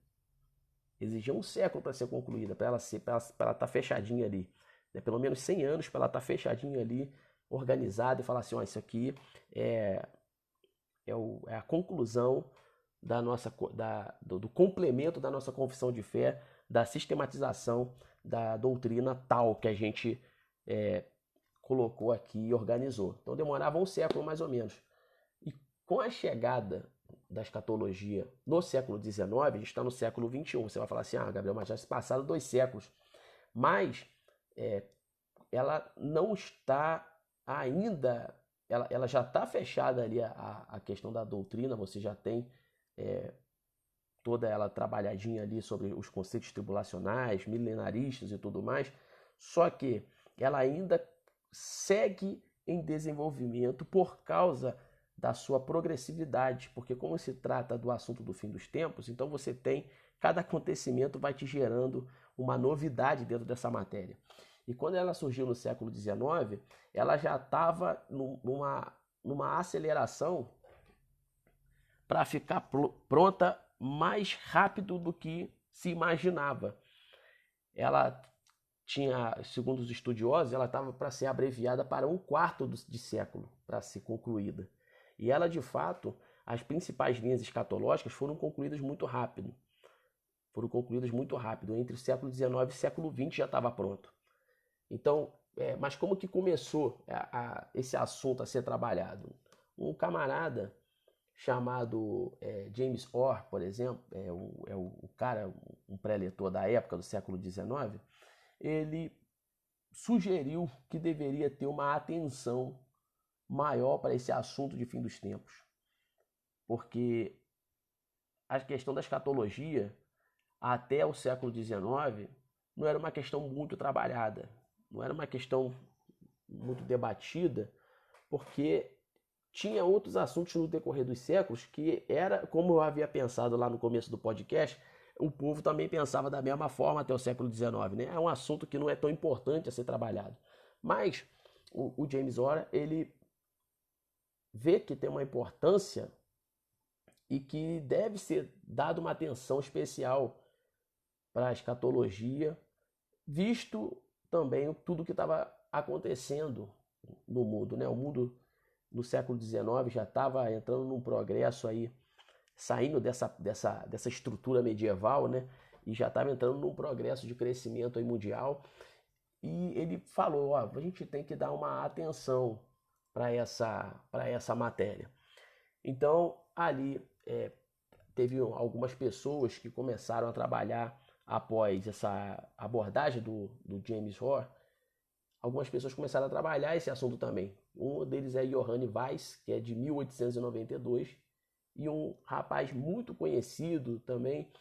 Exigia um século para ser concluída, para ela estar fechadinha ali. Né? Pelo menos 100 anos para ela estar fechadinha ali, organizada e falar assim, ó, isso aqui é a conclusão do complemento da nossa confissão de fé, da sistematização da doutrina tal que a gente colocou aqui e organizou. Então demorava um século mais ou menos. E com a chegada da escatologia no século XIX, a gente está no século XXI. Você vai falar assim, Gabriel, mas já se passaram 2 séculos. Mas ela não está ainda, ela já está fechada ali a questão da doutrina, você já tem toda ela trabalhadinha ali sobre os conceitos tribulacionais, milenaristas e tudo mais, só que ela ainda segue em desenvolvimento por causa da sua progressividade, porque como se trata do assunto do fim dos tempos, então você tem, cada acontecimento vai te gerando uma novidade dentro dessa matéria. E quando ela surgiu no século XIX, ela já estava numa aceleração para ficar pronta mais rápido do que se imaginava. Ela tinha, segundo os estudiosos, ela estava para ser abreviada para 1/4 de século para ser concluída. E ela, de fato, as principais linhas escatológicas foram concluídas muito rápido. Entre o século XIX e o século XX já estava pronto. Então, mas como que começou esse assunto a ser trabalhado? Um camarada chamado James Orr, por exemplo, o cara, um pré-leitor da época do século XIX, ele sugeriu que deveria ter uma atenção maior para esse assunto de fim dos tempos. Porque a questão da escatologia, até o século XIX, não era uma questão muito trabalhada, não era uma questão muito debatida, porque tinha outros assuntos no decorrer dos séculos que era, como eu havia pensado lá no começo do podcast, o povo também pensava da mesma forma até o século XIX, né? É um assunto que não é tão importante a ser trabalhado. Mas o James Orr, ele vê que tem uma importância e que deve ser dada uma atenção especial para a escatologia, visto também tudo que estava acontecendo no mundo, né? O mundo no século XIX já estava entrando num progresso aí, saindo dessa estrutura medieval, né? E já estava entrando num progresso de crescimento aí mundial. E ele falou, ó, a gente tem que dar uma atenção para essa matéria. Então, ali teve algumas pessoas que começaram a trabalhar após essa abordagem do James Orr. Algumas pessoas começaram a trabalhar esse assunto também. Um deles é Johann Weiss, que é de 1892, e um rapaz muito conhecido também,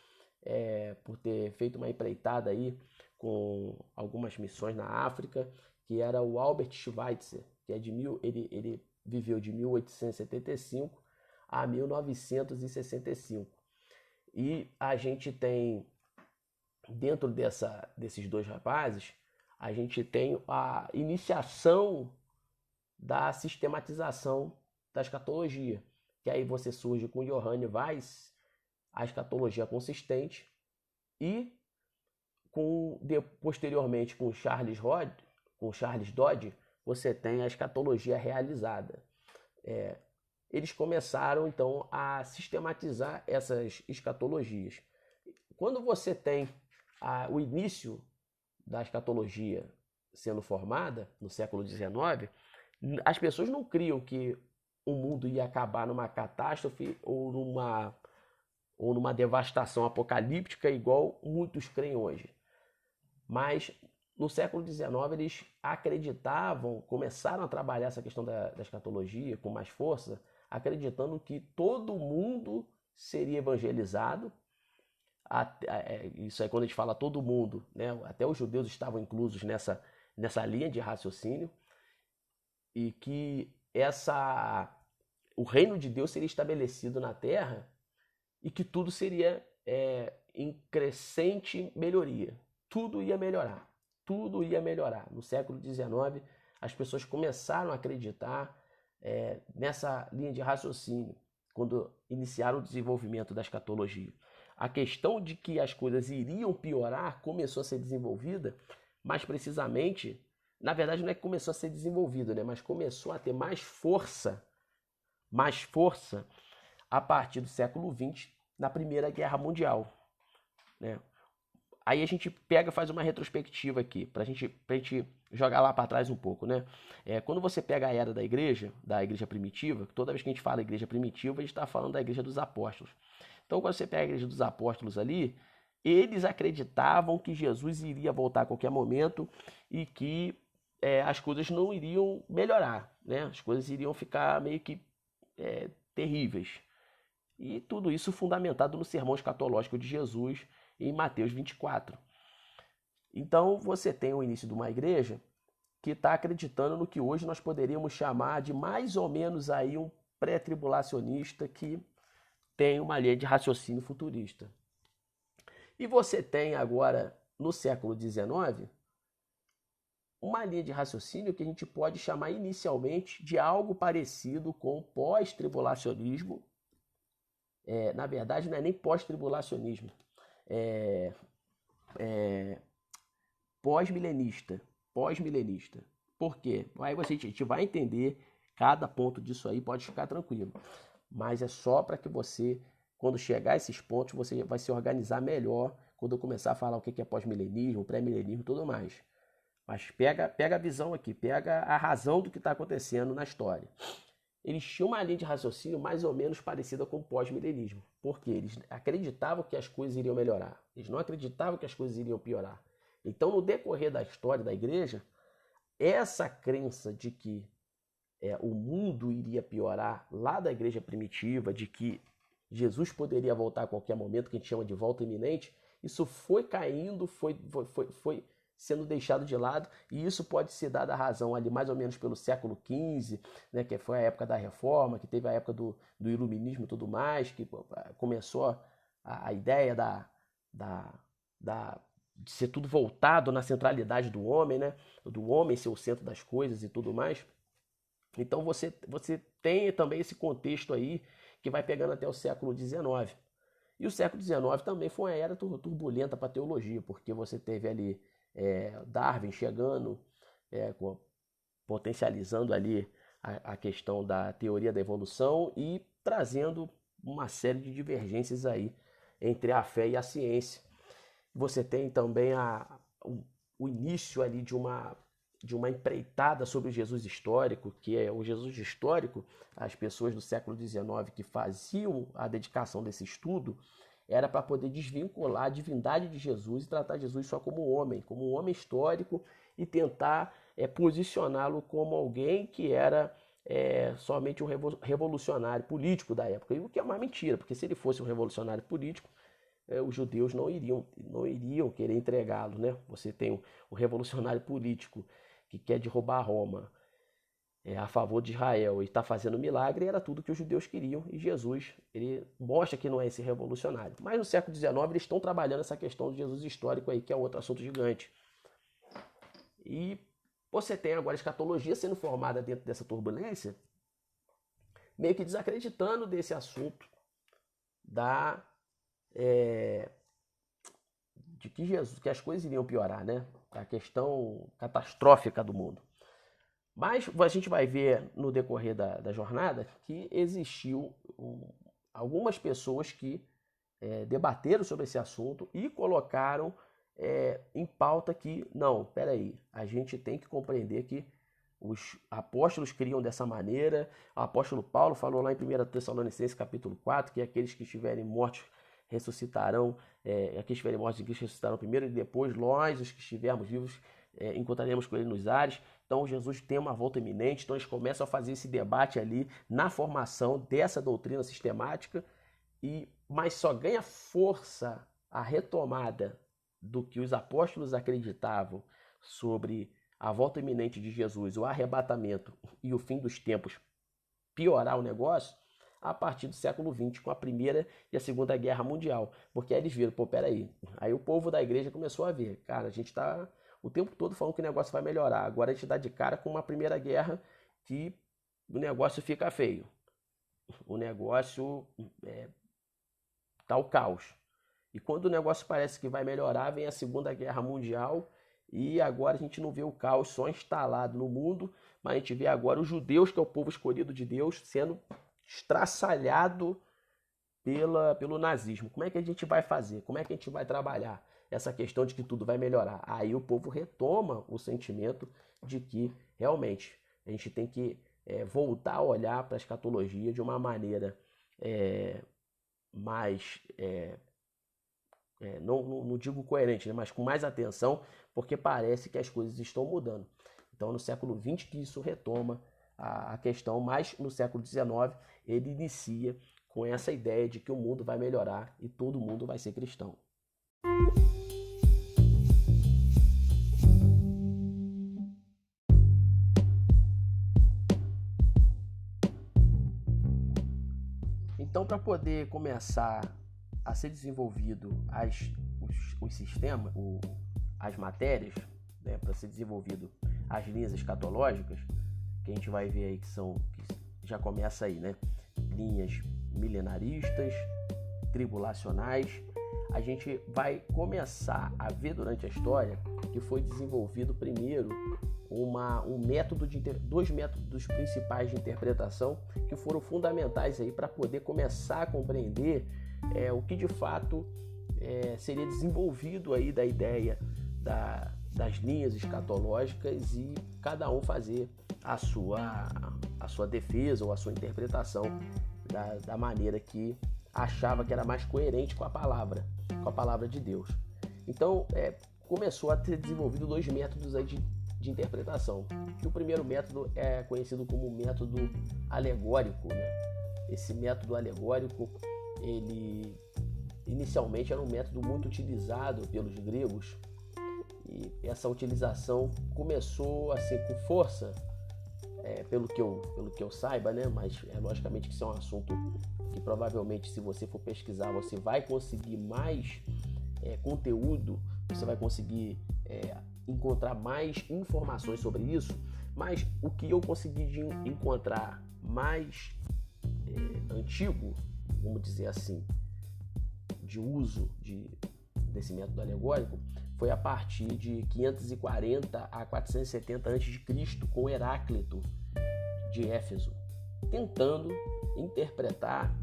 por ter feito uma empreitada aí com algumas missões na África, que era o Albert Schweitzer, que ele viveu de 1875 a 1965. E a gente tem, dentro desses 2 rapazes, a gente tem a iniciação da sistematização da escatologia, que aí você surge com Johann Weiss, a escatologia consistente, e posteriormente com Charles Dodge, você tem a escatologia realizada. Eles começaram então a sistematizar essas escatologias. Quando você tem o início da escatologia sendo formada no século XIX, as pessoas não criam que o mundo ia acabar numa catástrofe ou numa devastação apocalíptica igual muitos creem hoje. Mas no século XIX eles acreditavam, começaram a trabalhar essa questão da escatologia com mais força, acreditando que todo mundo seria evangelizado. Isso aí, quando a gente fala todo mundo, né? Até os judeus estavam inclusos nessa linha de raciocínio, e que o reino de Deus seria estabelecido na terra e que tudo seria em crescente melhoria. Tudo ia melhorar. Tudo ia melhorar. No século XIX, as pessoas começaram a acreditar nessa linha de raciocínio, quando iniciaram o desenvolvimento da escatologia. A questão de que as coisas iriam piorar começou a ser desenvolvida, mais precisamente, na verdade não é que começou a ser desenvolvida, né? Mas começou a ter mais força a partir do século XX, na Primeira Guerra Mundial, né? Aí a gente pega e faz uma retrospectiva aqui, pra gente jogar lá para trás um pouco, né? Quando você pega a era da igreja primitiva, toda vez que a gente fala igreja primitiva, a gente está falando da igreja dos apóstolos. Então, quando você pega a igreja dos apóstolos ali, eles acreditavam que Jesus iria voltar a qualquer momento e que as coisas não iriam melhorar, né? As coisas iriam ficar meio que terríveis. E tudo isso fundamentado no sermão escatológico de Jesus em Mateus 24. Então você tem o início de uma igreja que está acreditando no que hoje nós poderíamos chamar de mais ou menos aí um pré-tribulacionista que tem uma linha de raciocínio futurista. E você tem agora, no século XIX, uma linha de raciocínio que a gente pode chamar inicialmente de algo parecido com pós-tribulacionismo. Na verdade, não é nem pós-tribulacionismo. Pós-milenista. Por quê? Aí a gente vai entender cada ponto disso aí, pode ficar tranquilo. Mas é só para que você, quando chegar a esses pontos, você vai se organizar melhor quando eu começar a falar o que é pós-milenismo, pré-milenismo e tudo mais. Mas pega a visão aqui, pega a razão do que está acontecendo na história. Eles tinham uma linha de raciocínio mais ou menos parecida com o pós-milenismo. Porque eles acreditavam que as coisas iriam melhorar. Eles não acreditavam que as coisas iriam piorar. Então, no decorrer da história da igreja, essa crença de que o mundo iria piorar lá da igreja primitiva, de que Jesus poderia voltar a qualquer momento, que a gente chama de volta iminente, isso foi caindo, foi sendo deixado de lado, e isso pode ser dado a razão ali mais ou menos pelo século XV, né, que foi a época da Reforma, que teve a época do Iluminismo e tudo mais, que começou a ideia de ser tudo voltado na centralidade do homem, né, do homem ser o centro das coisas e tudo mais. Então você tem também esse contexto aí que vai pegando até o século XIX. E o século XIX também foi uma era turbulenta para a teologia, porque você teve ali Darwin chegando, potencializando ali a questão da teoria da evolução e trazendo uma série de divergências aí entre a fé e a ciência. Você tem também o início ali de uma empreitada sobre o Jesus histórico, que é o Jesus histórico. As pessoas do século XIX que faziam a dedicação desse estudo era para poder desvincular a divindade de Jesus e tratar Jesus só como um homem histórico, e tentar posicioná-lo como alguém que era somente um revolucionário político da época. E o que é uma mentira, porque se ele fosse um revolucionário político, os judeus não iriam querer entregá-lo, né? Você tem o revolucionário político que quer derrubar Roma a favor de Israel e está fazendo milagre, era tudo que os judeus queriam, e Jesus ele mostra que não é esse revolucionário. Mas no século XIX eles estão trabalhando essa questão de Jesus histórico aí, que é outro assunto gigante. E você tem agora a escatologia sendo formada dentro dessa turbulência, meio que desacreditando desse assunto de que as coisas iriam piorar, né? A questão catastrófica do mundo. Mas a gente vai ver no decorrer da jornada que existiu algumas pessoas que debateram sobre esse assunto e colocaram em pauta que, não, peraí, a gente tem que compreender que os apóstolos criam dessa maneira. O apóstolo Paulo falou lá em 1 Tessalonicenses capítulo 4, que aqueles que estiverem mortos ressuscitarão, aqueles que estiverem mortos em Cristo ressuscitarão primeiro, e depois nós, os que estivermos vivos, encontraremos com ele nos ares. Então Jesus tem uma volta iminente. Então eles começam a fazer esse debate ali na formação dessa doutrina sistemática, mas só ganha força a retomada do que os apóstolos acreditavam sobre a volta iminente de Jesus, o arrebatamento e o fim dos tempos piorar o negócio a partir do século XX, com a Primeira e a Segunda Guerra Mundial. Porque aí eles viram, pô, peraí. Aí o povo da igreja começou a ver, cara, a gente tá o tempo todo falando que o negócio vai melhorar. Agora a gente dá de cara com uma Primeira Guerra que o negócio fica feio. O negócio tá o caos. E quando o negócio parece que vai melhorar, vem a Segunda Guerra Mundial e agora a gente não vê o caos só instalado no mundo, mas a gente vê agora os judeus, que é o povo escolhido de Deus, sendo estraçalhado pelo nazismo. Como é que a gente vai fazer? Como é que a gente vai trabalhar essa questão de que tudo vai melhorar? Aí o povo retoma o sentimento de que realmente a gente tem que voltar a olhar para a escatologia de uma maneira mais, não digo coerente, né, mas com mais atenção, porque parece que as coisas estão mudando. Então no século XX que isso retoma a questão, mas no século XIX ele inicia com essa ideia de que o mundo vai melhorar e todo mundo vai ser cristão. Então, para poder começar a ser desenvolvido os sistemas, as matérias, né, para ser desenvolvido as linhas escatológicas, que a gente vai ver aí que já começa aí, né? Linhas milenaristas, tribulacionais. A gente vai começar a ver durante a história que foi desenvolvido primeiro dois métodos principais de interpretação que foram fundamentais aí para poder começar a compreender o que de fato seria desenvolvido aí da ideia das linhas escatológicas e cada um fazer a sua defesa ou a sua interpretação da maneira que achava que era mais coerente com a palavra de Deus. Então, começou a ser desenvolvido dois métodos aí de interpretação. E o primeiro método é conhecido como método alegórico, né? Esse método alegórico, ele inicialmente era um método muito utilizado pelos gregos, e essa utilização começou assim com força, pelo que eu saiba, né? Mas logicamente que isso é um assunto que provavelmente, se você for pesquisar, você vai conseguir mais conteúdo, você vai conseguir encontrar mais informações sobre isso. Mas o que eu consegui encontrar mais antigo, vamos dizer assim, de uso desse método alegórico, foi a partir de 540 a 470 a.C., com Heráclito de Éfeso, tentando interpretar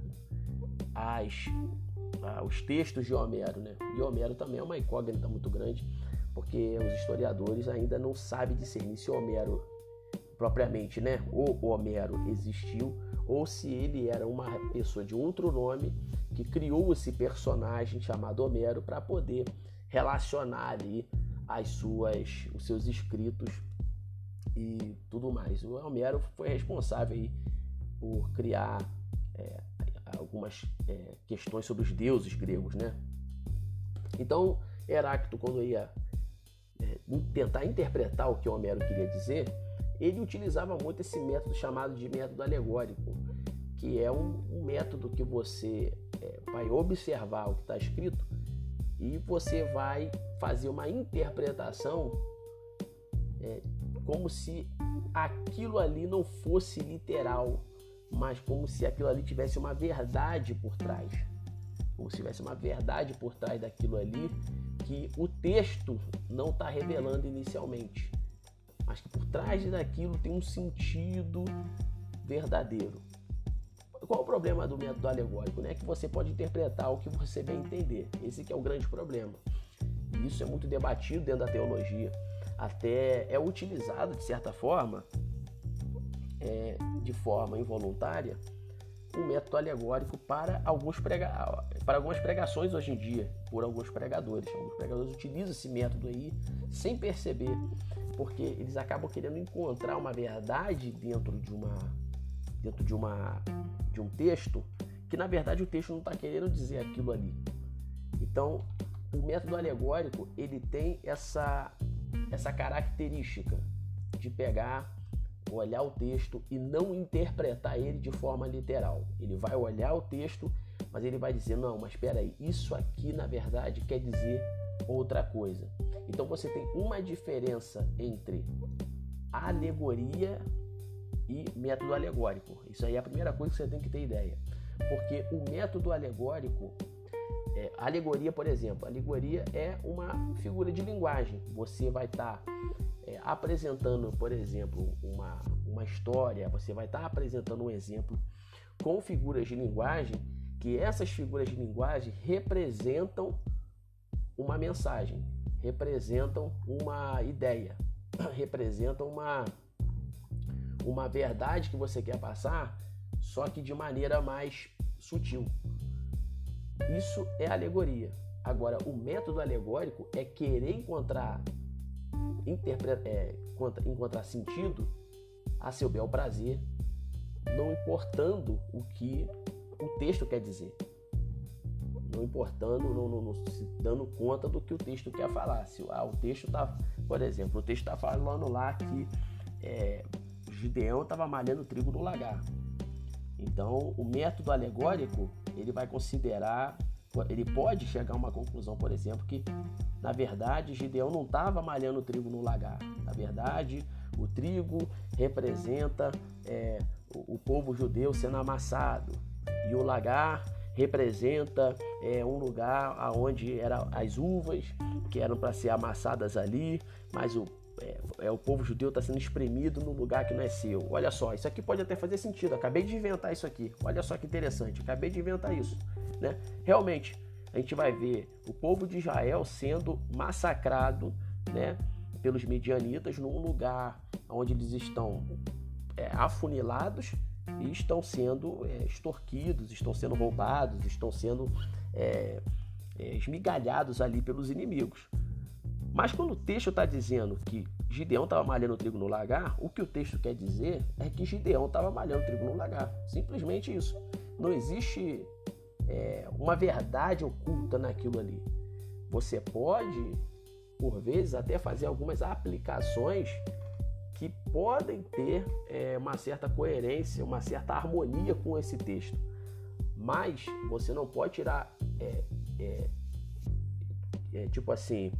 os textos de Homero, né? E Homero também é uma incógnita muito grande, porque os historiadores ainda não sabem discernir se Homero propriamente, né, o Homero existiu ou se ele era uma pessoa de outro nome que criou esse personagem chamado Homero para poder relacionar ali os seus escritos e tudo mais. O Homero foi responsável aí por criar algumas questões sobre os deuses gregos, né? Então, Heráclito, quando ia tentar interpretar o que Homero queria dizer, ele utilizava muito esse método chamado de método alegórico, que é um método que você vai observar o que está escrito e você vai fazer uma interpretação como se aquilo ali não fosse literal, mas como se aquilo ali tivesse uma verdade por trás. Como se tivesse uma verdade por trás daquilo ali que o texto não está revelando inicialmente, mas que por trás daquilo tem um sentido verdadeiro. Qual o problema do método alegórico? Né? Que você pode interpretar o que você bem entender. Esse que é o grande problema. E isso é muito debatido dentro da teologia. Até é utilizado, de certa forma, de forma involuntária, um método alegórico para algumas pregações hoje em dia, por alguns pregadores. Alguns pregadores utilizam esse método aí sem perceber, porque eles acabam querendo encontrar uma verdade dentro de um texto que, na verdade, o texto não está querendo dizer aquilo ali. Então, o método alegórico, ele tem essa característica de pegar olhar o texto e não interpretar ele de forma literal. Ele vai olhar o texto, mas ele vai dizer, não, mas espera aí, isso aqui na verdade quer dizer outra coisa. Então você tem uma diferença entre alegoria e método alegórico. Isso aí é a primeira coisa que você tem que ter ideia. Porque o método alegórico, alegoria, por exemplo, alegoria é uma figura de linguagem. Você vai estar apresentando, por exemplo, uma história, você vai estar apresentando um exemplo com figuras de linguagem, que essas figuras de linguagem representam uma mensagem, representam uma ideia, representam uma verdade que você quer passar, só que de maneira mais sutil. Isso é alegoria. Agora, o método alegórico é querer encontrar sentido a seu bel prazer, não importando o que o texto quer dizer, não importando, não se dando conta do que o texto quer falar. Se o texto está, por exemplo, o texto está falando lá que Gideão estava malhando trigo no lagar. Então, o método alegórico, ele vai considerar, ele pode chegar a uma conclusão, por exemplo, que, na verdade, Gideão não estava malhando trigo no lagar. Na verdade, o trigo representa o povo judeu sendo amassado, e o lagar representa um lugar onde eram as uvas que eram para ser amassadas ali, mas o povo judeu está sendo espremido no lugar que não é seu. Olha só, isso aqui pode até fazer sentido. Acabei de inventar isso aqui. Olha só que interessante. Acabei de inventar isso, né? Realmente, a gente vai ver o povo de Israel sendo massacrado, né, pelos midianitas num lugar onde eles estão afunilados e estão sendo extorquidos, estão sendo roubados, estão sendo esmigalhados ali pelos inimigos. Mas quando o texto está dizendo que Gideão estava malhando trigo no lagar, o que o texto quer dizer é que Gideão estava malhando trigo no lagar. Simplesmente isso. Não existe uma verdade oculta naquilo ali. Você pode, por vezes, até fazer algumas aplicações que podem ter uma certa coerência, uma certa harmonia com esse texto. Mas você não pode tirar, tipo assim,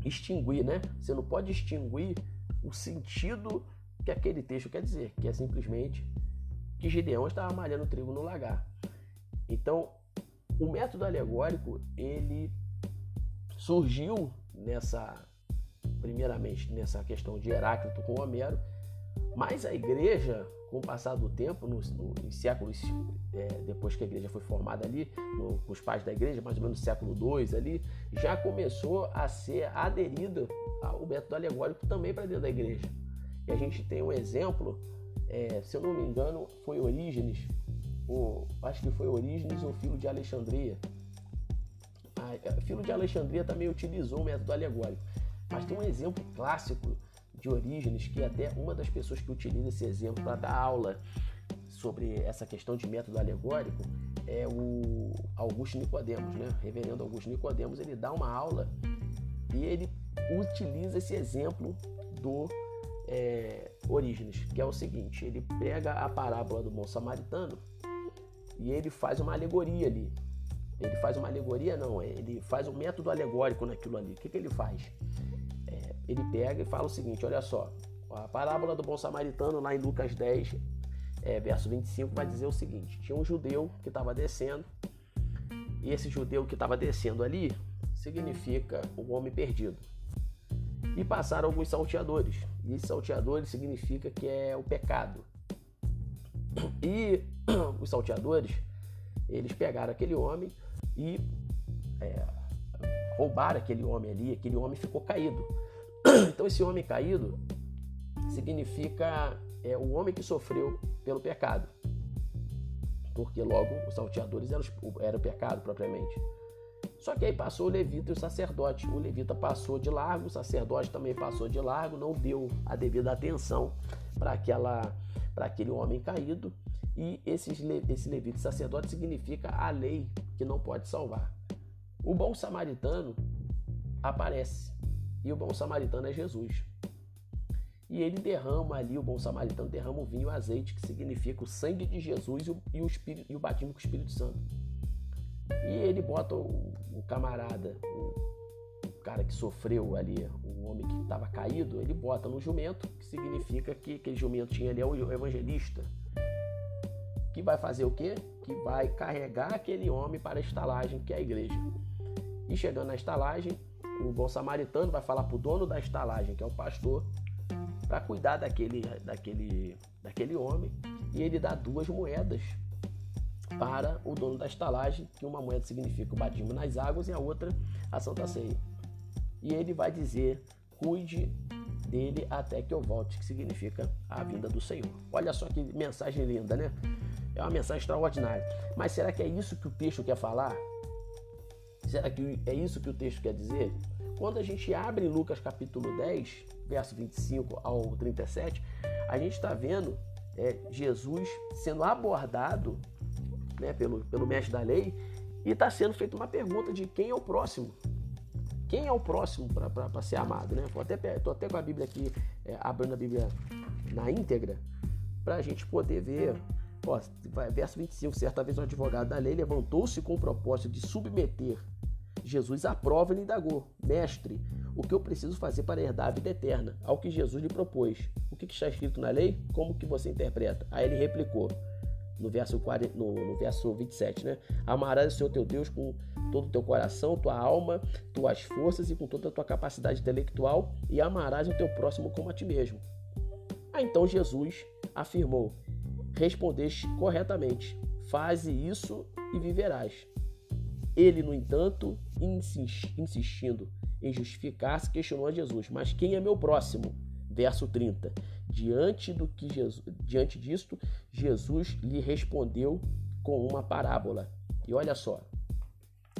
extinguir, né? Você não pode extinguir o sentido que aquele texto quer dizer, que é simplesmente que Gideão estava malhando trigo no lagar. Então, o método alegórico, ele surgiu primeiramente nessa questão de Heráclito com Homero, mas a igreja, com o passar do tempo, em séculos depois que a igreja foi formada ali, com os pais da igreja, mais ou menos no século II ali, já começou a ser aderida ao método alegórico também para dentro da igreja. E a gente tem um exemplo, se eu não me engano, foi Orígenes, acho que foi Orígenes ou Filo de Alexandria. Filo de Alexandria também utilizou o método alegórico, mas tem um exemplo clássico de Orígenes, que até uma das pessoas que utiliza esse exemplo para dar aula sobre essa questão de método alegórico é o Augusto Nicodemos, né? Reverendo Augusto Nicodemos, ele dá uma aula e ele utiliza esse exemplo do Orígenes, que é o seguinte: ele pega a parábola do bom samaritano e ele faz uma alegoria ali. Ele faz uma alegoria, não, ele faz um método alegórico naquilo ali. O que ele faz? Ele pega e fala o seguinte: olha só, a parábola do bom samaritano lá em Lucas 10, verso 25, vai dizer o seguinte: tinha um judeu que estava descendo, e esse judeu que estava descendo ali significa o homem perdido. E passaram alguns salteadores, e esses salteadores significa que é o pecado. E os salteadores, eles pegaram aquele homem e roubaram aquele homem ali, aquele homem ficou caído. Então esse homem caído significa o homem que sofreu pelo pecado, porque logo os salteadores eram o pecado propriamente. Só que aí passou o levita e o sacerdote. O levita passou de largo, o sacerdote também passou de largo, não deu a devida atenção para aquele homem caído. E esse levita e sacerdote significa a lei que não pode salvar. O bom samaritano aparece, e o bom samaritano é Jesus. e ele derrama ali, o bom samaritano derrama o vinho e o azeite, que significa o sangue de Jesus e o batismo com o Espírito Santo. E ele bota o camarada, o cara que sofreu ali, o homem que estava caído, ele bota no jumento, que significa que aquele jumento tinha ali o evangelista, que vai fazer o quê? Que vai carregar aquele homem para a estalagem, que é a igreja. E chegando na estalagem, o bom samaritano vai falar para o dono da estalagem, que é o pastor, para cuidar daquele homem, e ele dá 2 moedas para o dono da estalagem, que uma moeda significa o batismo nas águas e a outra a Santa Ceia. E ele vai dizer: cuide dele até que eu volte, que significa a vinda do Senhor. Olha só que mensagem linda, né? É uma mensagem extraordinária. Mas será que é isso que o texto quer falar? Será que é isso que o texto quer dizer? Quando a gente abre Lucas capítulo 10, verso 25 ao 37, a gente está vendo Jesus sendo abordado, né, pelo mestre da lei, e está sendo feita uma pergunta de quem é o próximo. Quem é o próximo para ser amado? Né? Estou até com a Bíblia aqui, abrindo a Bíblia na íntegra, para a gente poder ver. Ó, verso 25, certa vez um advogado da lei levantou-se com o propósito de submeter Jesus à prova e lhe indagou: mestre, o que eu preciso fazer para herdar a vida eterna? Ao que Jesus lhe propôs: o que está escrito na lei? Como que você interpreta? Aí ele replicou, no verso 27, né? Amarás o Senhor teu Deus com todo o teu coração, tua alma, tuas forças e com toda a tua capacidade intelectual, e amarás o teu próximo como a ti mesmo. Então Jesus afirmou: respondeste corretamente, faze isso e viverás. Ele, no entanto, insistindo em justificar-se, questionou a Jesus: mas quem é meu próximo? Verso 30. Diante disto, Jesus lhe respondeu com uma parábola. E olha só,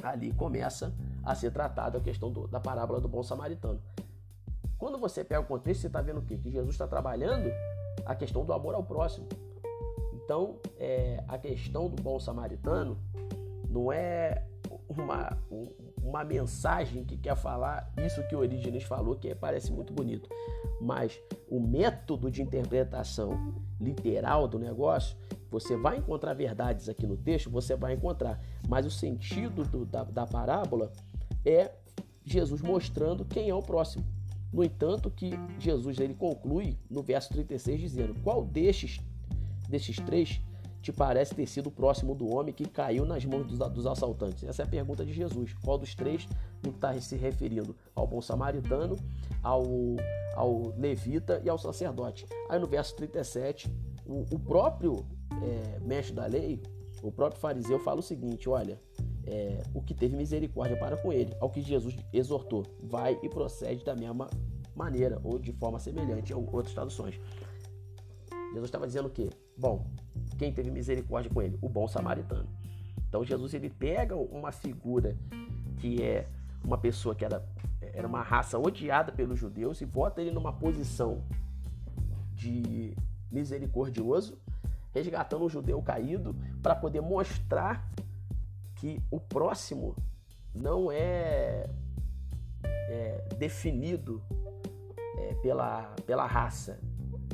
ali começa a ser tratada a questão da parábola do bom samaritano. Quando você pega o contexto, você está vendo o quê? Que Jesus está trabalhando a questão do amor ao próximo. Então, a questão do bom samaritano não é uma mensagem que quer falar isso que o Orígenes falou, que parece muito bonito, mas o método de interpretação literal do negócio, você vai encontrar verdades aqui no texto, você vai encontrar, mas o sentido da parábola é Jesus mostrando quem é o próximo. No entanto, que Jesus ele conclui no verso 36 dizendo: qual destes 3 te parece ter sido o próximo do homem que caiu nas mãos dos assaltantes? Essa é a pergunta de Jesus. Qual dos 3 está se referindo? Ao bom samaritano, ao levita e ao sacerdote. Aí no verso 37, o próprio mestre da lei, o próprio fariseu fala o seguinte: olha, o que teve misericórdia para com ele. Ao que Jesus exortou: vai e procede da mesma maneira, ou de forma semelhante, em outras traduções. Jesus estava dizendo o quê? Bom, quem teve misericórdia com ele? O bom samaritano. Então Jesus ele pega uma figura que é uma pessoa que era uma raça odiada pelos judeus e bota ele numa posição de misericordioso, resgatando um judeu caído, para poder mostrar que o próximo não é definido pela raça,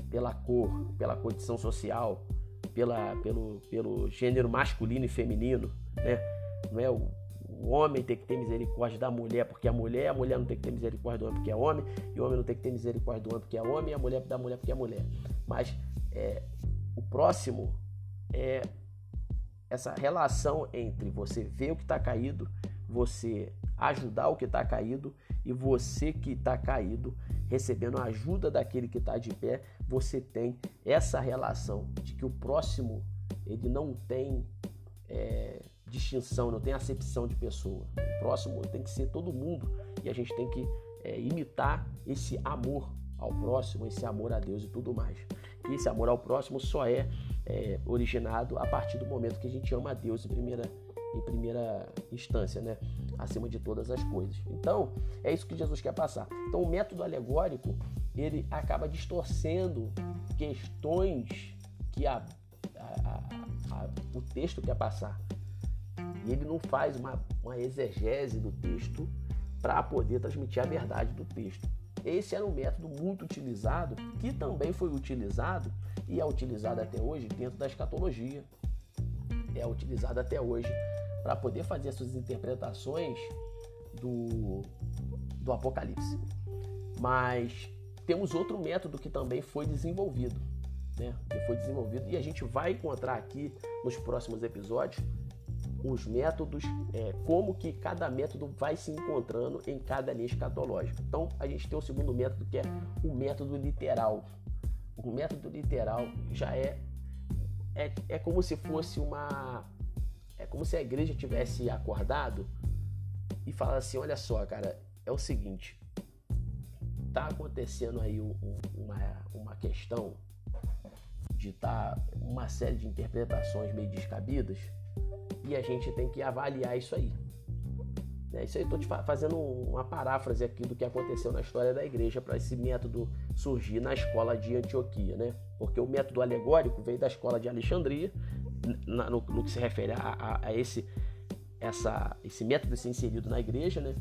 pela cor, pela condição social, pelo gênero masculino e feminino, né? Não é o homem tem que ter misericórdia da mulher porque é mulher, a mulher não tem que ter misericórdia do homem porque é homem, e o homem não tem que ter misericórdia do homem porque é homem, e a mulher da mulher porque é mulher. Mas o próximo é essa relação entre você ver o que está caído, você ajudar o que está caído, e você que está caído recebendo a ajuda daquele que está de pé. Você tem essa relação de que o próximo ele não tem distinção, não tem acepção de pessoa. O próximo tem que ser todo mundo, e a gente tem que imitar esse amor ao próximo, esse amor a Deus e tudo mais. E esse amor ao próximo só é originado a partir do momento que a gente ama a Deus em primeira instância, né? Acima de todas as coisas. Então, é isso que Jesus quer passar. Então, o método alegórico, ele acaba distorcendo questões que o texto quer passar. E ele não faz uma exegese do texto para poder transmitir a verdade do texto. esse era um método muito utilizado, que também foi utilizado e é utilizado até hoje dentro da escatologia. É utilizado até hoje para poder fazer as suas interpretações do Apocalipse. Mas temos outro método que também foi desenvolvido, né? E a gente vai encontrar aqui nos próximos episódios os métodos, como que cada método vai se encontrando em cada linha escatológica. Então, a gente tem o segundo método, que é o método literal. O método literal já é como se fosse é como se a igreja tivesse acordado e falasse assim, olha só, cara, é o seguinte, tá acontecendo aí uma questão de uma série de interpretações meio descabidas, e a gente tem que avaliar isso aí. Isso aí, estou te fazendo uma paráfrase aqui do que aconteceu na história da igreja para esse método surgir na escola de Antioquia, né? Porque o método alegórico veio da escola de Alexandria, no que se refere a esse método ser inserido na igreja, né?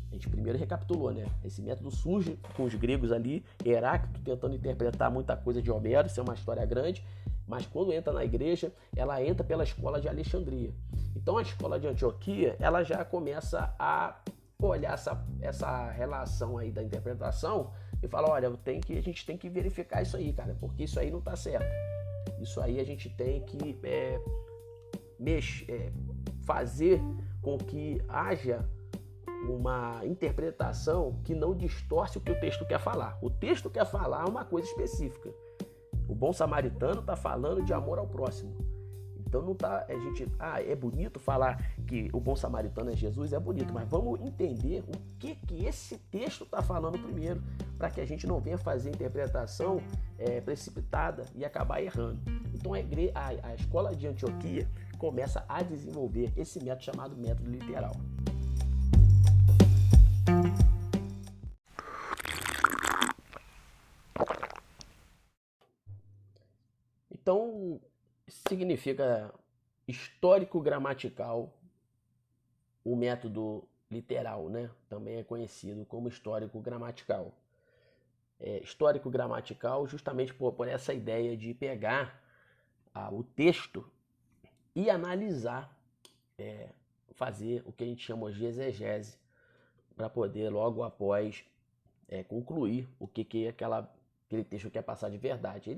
A gente primeiro recapitulou, né? Esse método surge com os gregos ali, Heráclito tentando interpretar muita coisa de Homero, isso é uma história grande, mas quando entra na igreja, ela entra pela escola de Alexandria. Então a escola de Antioquia, ela já começa a olhar essa relação aí da interpretação e fala, olha, a gente tem que verificar isso aí, cara, porque isso aí não está certo. Isso aí a gente tem que fazer com que haja uma interpretação que não distorce o que o texto quer falar. O texto quer falar uma coisa específica. O bom samaritano está falando de amor ao próximo. Então não tá, é bonito falar que o bom samaritano é Jesus, é bonito, mas vamos entender o que esse texto está falando primeiro, para que a gente não venha fazer interpretação precipitada e acabar errando. Então a escola de Antioquia começa a desenvolver esse método chamado método literal. Então, significa histórico-gramatical, o método literal, né? Também é conhecido como histórico-gramatical. Histórico-gramatical justamente por essa ideia de pegar o texto e analisar, fazer o que a gente chama de exegese, para poder logo após concluir o que aquele texto quer passar de verdade.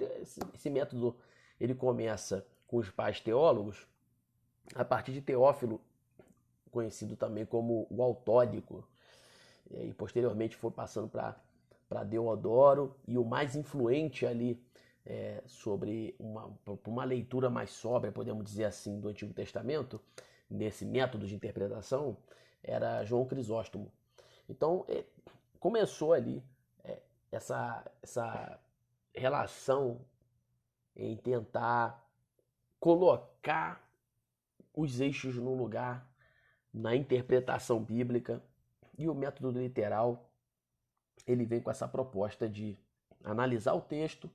Esse método ele começa com os pais teólogos, a partir de Teófilo, conhecido também como o Autódico, e posteriormente foi passando para Deodoro, e o mais influente ali sobre uma leitura mais sóbria, podemos dizer assim, do Antigo Testamento, nesse método de interpretação, era João Crisóstomo. Então, começou ali essa relação em tentar colocar os eixos no lugar na interpretação bíblica, e o método literal ele vem com essa proposta de analisar o texto,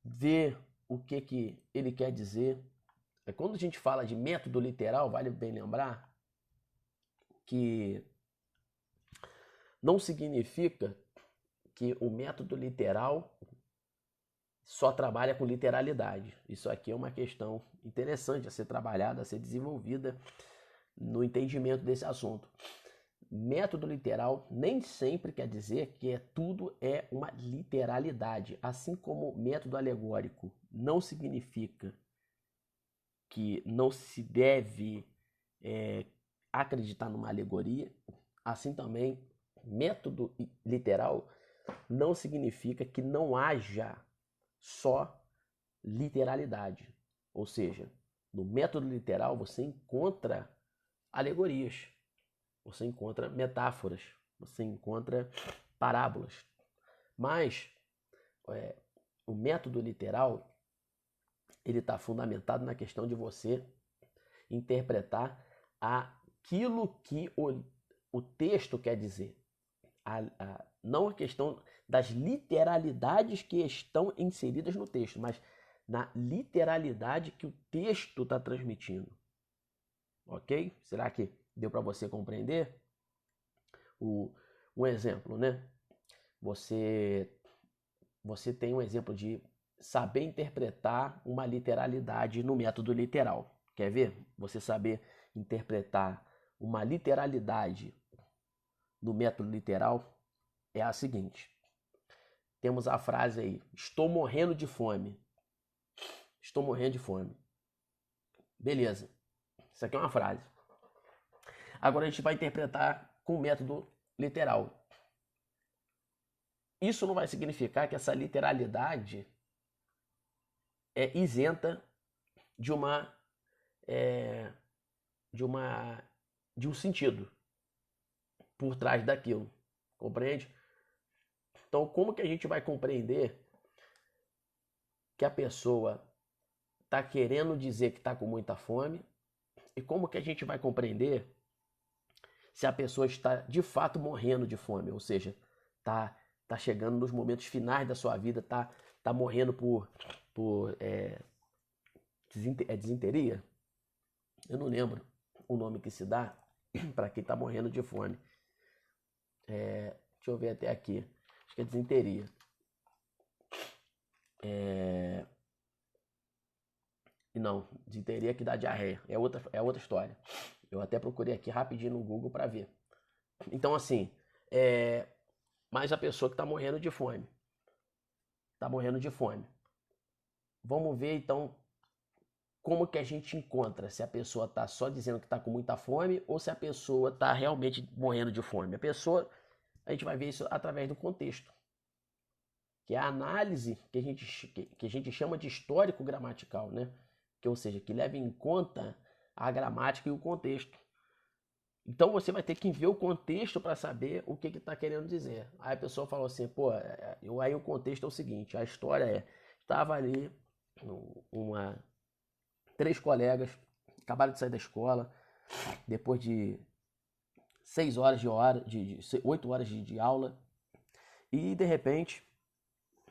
ver o que ele quer dizer. Quando a gente fala de método literal, vale bem lembrar que não significa que o método literal só trabalha com literalidade. Isso aqui é uma questão interessante a ser trabalhada, a ser desenvolvida no entendimento desse assunto. Método literal nem sempre quer dizer que tudo é uma literalidade, assim como método alegórico não significa que não se deve acreditar numa alegoria, assim também método literal não significa que não haja só literalidade. Ou seja, no método literal você encontra alegorias, você encontra metáforas, você encontra parábolas. Mas o método literal ele está fundamentado na questão de você interpretar aquilo que o texto quer dizer. Não a questão das literalidades que estão inseridas no texto, mas na literalidade que o texto está transmitindo. Ok? Será que deu para você compreender? Um exemplo, né? você tem um exemplo de saber interpretar uma literalidade no método literal. Quer ver? Você saber interpretar uma literalidade no método literal é a seguinte. Temos a frase aí, estou morrendo de fome. Estou morrendo de fome. Beleza. Isso aqui é uma frase. Agora a gente vai interpretar com o método literal. Isso não vai significar que essa literalidade é isenta de um sentido por trás daquilo. Compreende? Então, como que a gente vai compreender que a pessoa está querendo dizer que está com muita fome? E como que a gente vai compreender se a pessoa está de fato morrendo de fome? Ou seja, está chegando nos momentos finais da sua vida, tá morrendo por desinteria? Eu não lembro o nome que se dá para quem está morrendo de fome. Deixa eu ver até aqui. Acho que é desinteria. Não, desinteria que dá diarreia. É outra história. Eu até procurei aqui rapidinho no Google para ver. Então, assim, mas a pessoa que está morrendo de fome. Está morrendo de fome. Vamos ver, então, como que a gente encontra se a pessoa está só dizendo que está com muita fome ou se a pessoa está realmente morrendo de fome. A gente vai ver isso através do contexto, que é a análise que a gente chama de histórico gramatical, né? Ou seja, que leva em conta a gramática e o contexto. Então você vai ter que ver o contexto para saber o que está querendo dizer. Aí a pessoa falou assim, aí o contexto é o seguinte, a história estava ali, 3 colegas, acabaram de sair da escola, depois de 8 horas de aula, e de repente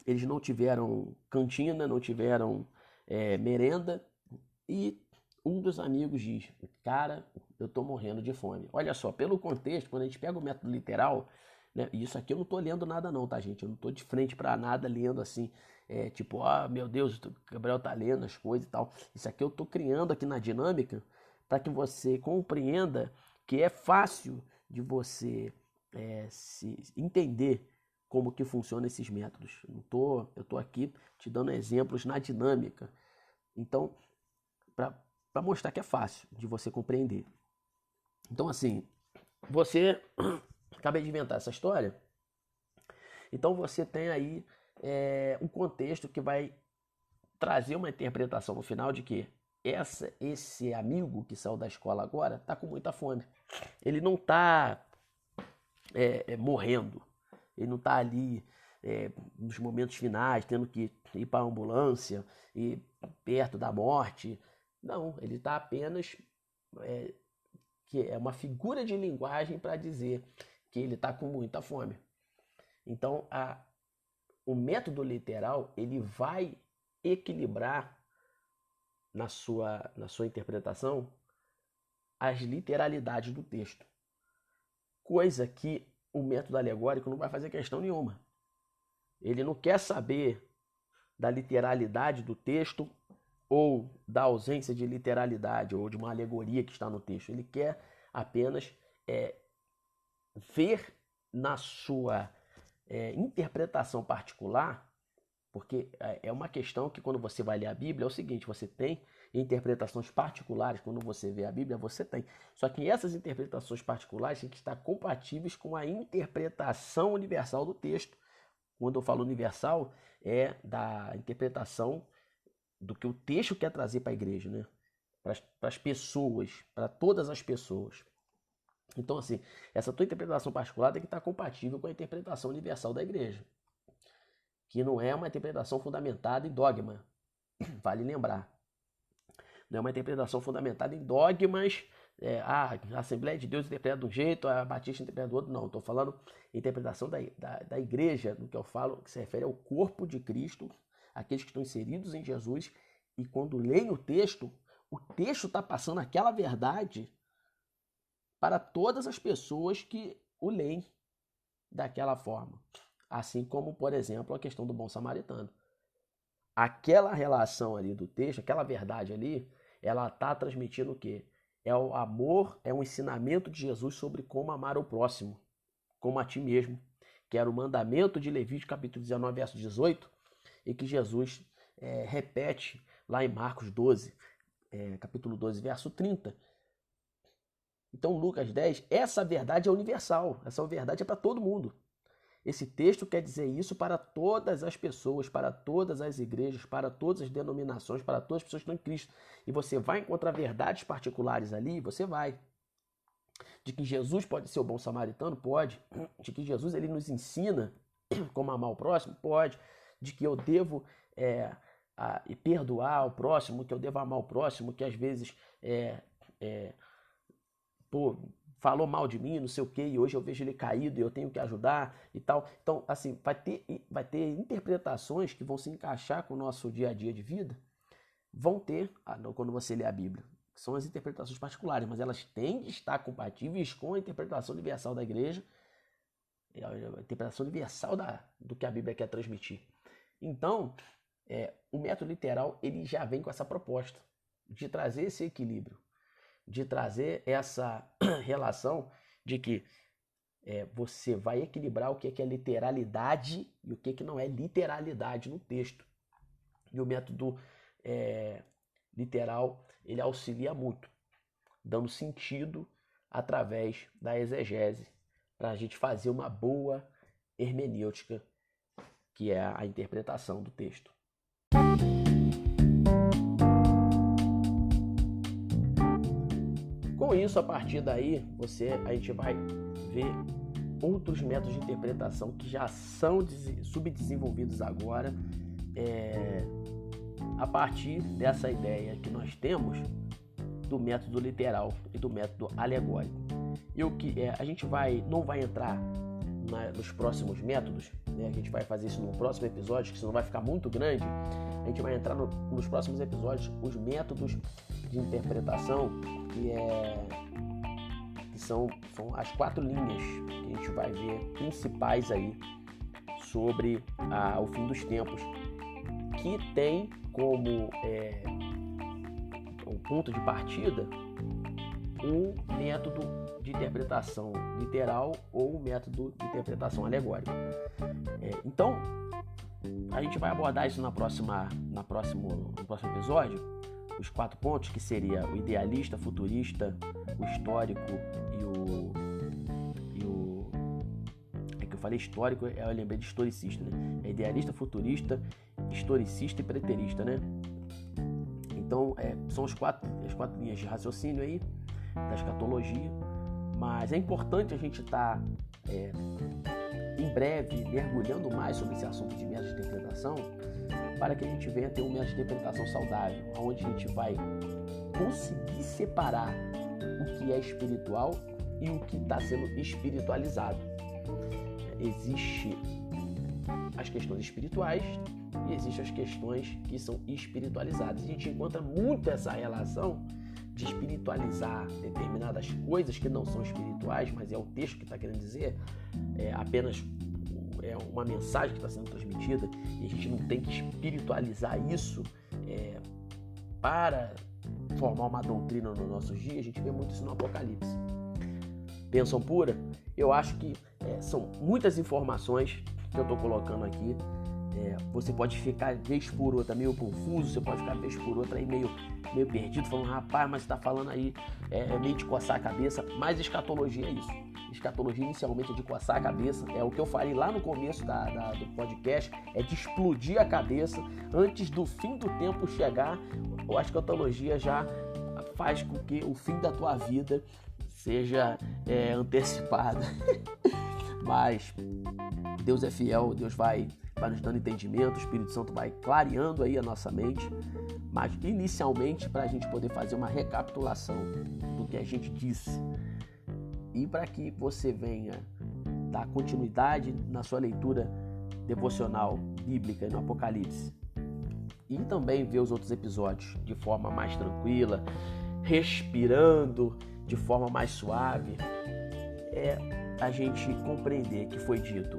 eles não tiveram cantina, não tiveram merenda, e um dos amigos diz, cara, eu tô morrendo de fome. Olha só, pelo contexto, quando a gente pega o método literal, né, e isso aqui eu não tô lendo nada não, tá, gente? Eu não tô de frente para nada lendo assim, meu Deus, o Gabriel tá lendo as coisas e tal. Isso aqui eu tô criando aqui na dinâmica para que você compreenda que é fácil de você se entender como que funcionam esses métodos. Eu tô aqui te dando exemplos na dinâmica. Então, para mostrar que é fácil de você compreender. Então, assim, você acabei de inventar essa história. Então você tem aí um contexto que vai trazer uma interpretação no final de que esse amigo que saiu da escola agora está com muita fome. Ele não está morrendo. Ele não está ali nos momentos finais, tendo que ir para a ambulância, ir perto da morte. Não, ele está apenas... que é uma figura de linguagem para dizer que ele está com muita fome. Então, o método literal ele vai equilibrar na sua interpretação as literalidades do texto, coisa que o método alegórico não vai fazer questão nenhuma. Ele não quer saber da literalidade do texto ou da ausência de literalidade ou de uma alegoria que está no texto. Ele quer apenas ver na sua interpretação particular, porque é uma questão que quando você vai ler a Bíblia é o seguinte, você tem interpretações particulares, quando você vê a Bíblia você tem, só que essas interpretações particulares têm que estar compatíveis com a interpretação universal do texto. Quando eu falo universal, é da interpretação do que o texto quer trazer para a igreja, né? Para as pessoas, para todas as pessoas. Então, assim, essa tua interpretação particular tem que estar compatível com a interpretação universal da igreja, que não é uma interpretação fundamentada em dogma, vale lembrar. Não é uma interpretação fundamentada em dogmas, a Assembleia de Deus interpreta de um jeito, a Batista interpreta do outro, não. Estou falando interpretação da igreja, do que eu falo, que se refere ao corpo de Cristo, aqueles que estão inseridos em Jesus, e quando leem o texto está passando aquela verdade para todas as pessoas que o leem daquela forma. Assim como, por exemplo, a questão do bom samaritano. Aquela relação ali do texto, aquela verdade ali, ela está transmitindo o quê? É o amor, é um ensinamento de Jesus sobre como amar o próximo, como a ti mesmo, que era o mandamento de Levítico capítulo 19, verso 18, e que Jesus repete lá em Marcos 12, capítulo 12, verso 30. Então, Lucas 10, essa verdade é universal, essa verdade é para todo mundo. Esse texto quer dizer isso para todas as pessoas, para todas as igrejas, para todas as denominações, para todas as pessoas que estão em Cristo. E você vai encontrar verdades particulares ali, você vai. De que Jesus pode ser o bom samaritano? Pode. De que Jesus ele nos ensina como amar o próximo? Pode. De que eu devo perdoar o próximo, que eu devo amar o próximo, que às vezes falou mal de mim, não sei o que, e hoje eu vejo ele caído e eu tenho que ajudar e tal. Então, assim, vai ter interpretações que vão se encaixar com o nosso dia a dia de vida. Vão ter, quando você lê a Bíblia, que são as interpretações particulares, mas elas têm de estar compatíveis com a interpretação universal da igreja, a interpretação universal do que a Bíblia quer transmitir. Então, o método literal, ele já vem com essa proposta de trazer esse equilíbrio, de trazer essa relação de que você vai equilibrar o que é literalidade e o que não é literalidade no texto. E o método literal, ele auxilia muito, dando sentido através da exegese, para a gente fazer uma boa hermenêutica, que é a interpretação do texto. Com isso, a partir daí, a gente vai ver outros métodos de interpretação que já são subdesenvolvidos agora, a partir dessa ideia que nós temos do método literal e do método alegórico. E o que a gente não vai entrar nos próximos métodos, né? A gente vai fazer isso no próximo episódio, que senão vai ficar muito grande. A gente vai entrar nos próximos episódios os métodos de interpretação que são as 4 linhas que a gente vai ver principais aí sobre o fim dos tempos, que tem como o ponto de partida um método de interpretação literal ou um método de interpretação alegórica. Então, a gente vai abordar isso no próximo episódio, os 4 pontos, que seria o idealista, futurista, o histórico e o que eu falei histórico, eu lembrei de historicista, né? É idealista, futurista, historicista e preterista, né? Então, são as quatro linhas de raciocínio aí da escatologia, mas é importante a gente estar em breve mergulhando mais sobre esse assunto de método de interpretação, para que a gente venha ter um método de interpretação saudável, onde a gente vai conseguir separar o que é espiritual e o que está sendo espiritualizado. Existem as questões espirituais e existem as questões que são espiritualizadas. A gente encontra muito essa relação de espiritualizar determinadas coisas que não são espirituais, mas é o texto que está querendo dizer, apenas uma mensagem que está sendo transmitida, e a gente não tem que espiritualizar isso para formar uma doutrina nos nossos dias. A gente vê muito isso no Apocalipse. Bênção pura, eu acho que são muitas informações que eu estou colocando aqui. Você pode ficar vez por outra meio confuso, você pode ficar vez por outra aí meio perdido, falando, rapaz, mas você está falando aí meio de coçar a cabeça. Mas escatologia é isso. Escatologia inicialmente é de coçar a cabeça, é o que eu falei lá no começo do podcast, é de explodir a cabeça antes do fim do tempo chegar. A escatologia já faz com que o fim da tua vida seja antecipado. Mas Deus é fiel, Deus vai nos dando entendimento, o Espírito Santo vai clareando aí a nossa mente, mas inicialmente para a gente poder fazer uma recapitulação do que a gente disse e para que você venha dar continuidade na sua leitura devocional bíblica no Apocalipse e também ver os outros episódios de forma mais tranquila, respirando de forma mais suave, a gente compreender que foi dito: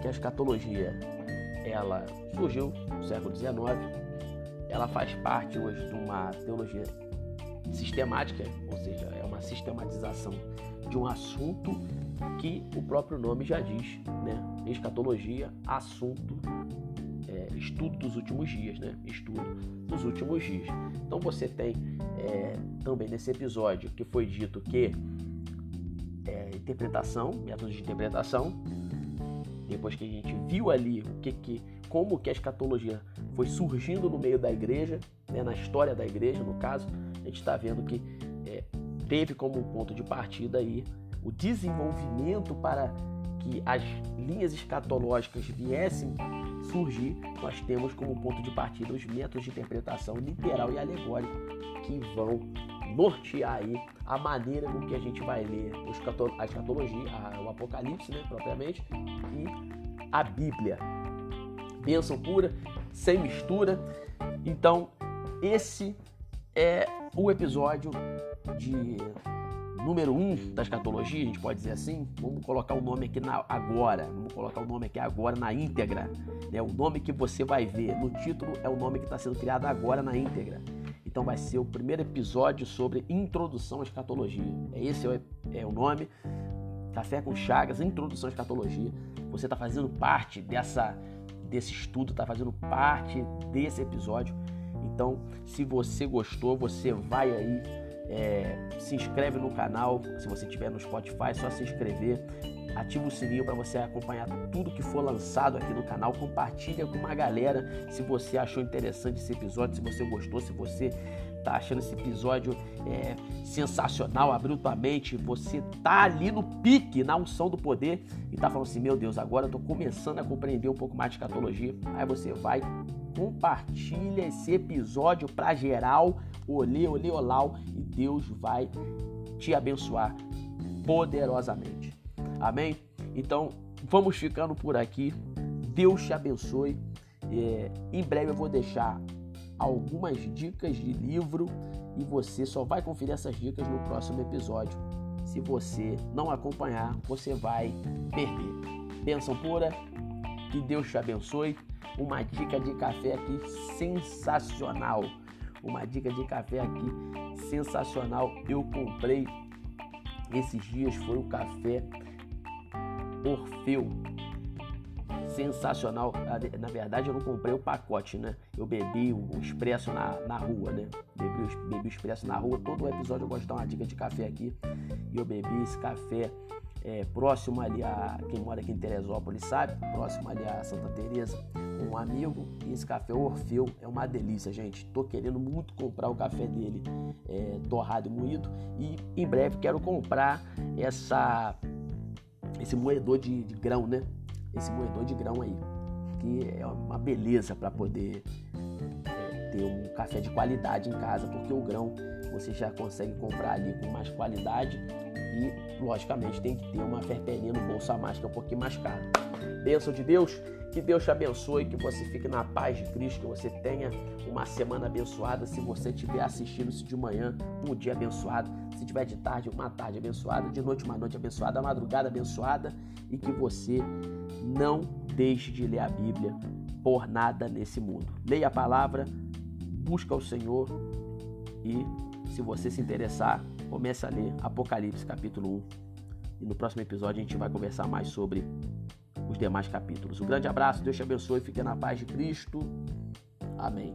que a escatologia ela surgiu no século XIX, ela faz parte hoje de uma teologia sistemática, ou seja, é uma sistematização de um assunto que o próprio nome já diz, né? Escatologia, assunto, estudo dos últimos dias, né? Estudo dos últimos dias. Então você tem também nesse episódio que foi dito que interpretação, métodos de interpretação. Depois que a gente viu ali como que a escatologia foi surgindo no meio da igreja, né? Na história da igreja, no caso, a gente está vendo que teve como ponto de partida aí o desenvolvimento para que as linhas escatológicas viessem surgir. Nós temos como ponto de partida os métodos de interpretação literal e alegórica que vão nortear aí a maneira com que a gente vai ler a escatologia, o Apocalipse, né, propriamente, e a Bíblia. Bênção pura, sem mistura. Então, esse é o episódio de número 1 da escatologia, a gente pode dizer assim. Vamos colocar o nome aqui agora. Vamos colocar o nome aqui agora na íntegra. O nome que você vai ver no título é o nome que está sendo criado agora na íntegra. Então vai ser o primeiro episódio sobre introdução à escatologia. Esse é o nome. Café com Chagas, introdução à escatologia. Você está fazendo parte desse estudo, está fazendo parte desse episódio. Então, se você gostou, você vai aí, se inscreve no canal. Se você estiver no Spotify, é só se inscrever. Ativa o sininho para você acompanhar tudo que for lançado aqui no canal. Compartilha com uma galera se você achou interessante esse episódio, se você gostou, se você está achando esse episódio sensacional, abriu tua mente, você tá ali no pique, na unção do poder e tá falando assim, meu Deus, agora eu tô começando a compreender um pouco mais de escatologia. Aí você vai, compartilha esse episódio para geral, olê, olau, e Deus vai te abençoar poderosamente. Amém? Então, vamos ficando por aqui. Deus te abençoe. Em breve eu vou deixar algumas dicas de livro e você só vai conferir essas dicas no próximo episódio. Se você não acompanhar, você vai perder. Bênção pura. Que Deus te abençoe. Uma dica de café aqui sensacional. Uma dica de café aqui sensacional. Eu comprei esses dias, foi o café Orfeu, sensacional. Na verdade eu não comprei o pacote, né? Eu bebi o expresso na rua, né? Bebi o expresso na rua. Todo episódio eu gosto de dar uma dica de café aqui. E eu bebi esse café próximo ali a quem mora aqui em Teresópolis sabe, próximo ali a Santa Teresa, um amigo. E esse café Orfeu é uma delícia, gente. Tô querendo muito comprar o café dele torrado e moído, e em breve quero comprar esse moedor de grão, né? Esse moedor de grão aí, que é uma beleza para poder ter um café de qualidade em casa, porque o grão você já consegue comprar ali com mais qualidade e, logicamente, tem que ter uma ferpelinha no bolso a mais, que é um pouquinho mais caro. Bênção de Deus, que Deus te abençoe, que você fique na paz de Cristo, que você tenha uma semana abençoada. Se você estiver assistindo isso de manhã, um dia abençoado. Se tiver de tarde, uma tarde abençoada. De noite, uma noite abençoada. A madrugada abençoada. E que você não deixe de ler a Bíblia por nada nesse mundo. Leia a palavra, busca o Senhor e, se você se interessar, comece a ler Apocalipse capítulo 1. E no próximo episódio a gente vai conversar mais sobre os demais capítulos. Um grande abraço, Deus te abençoe, fique na paz de Cristo. Amém.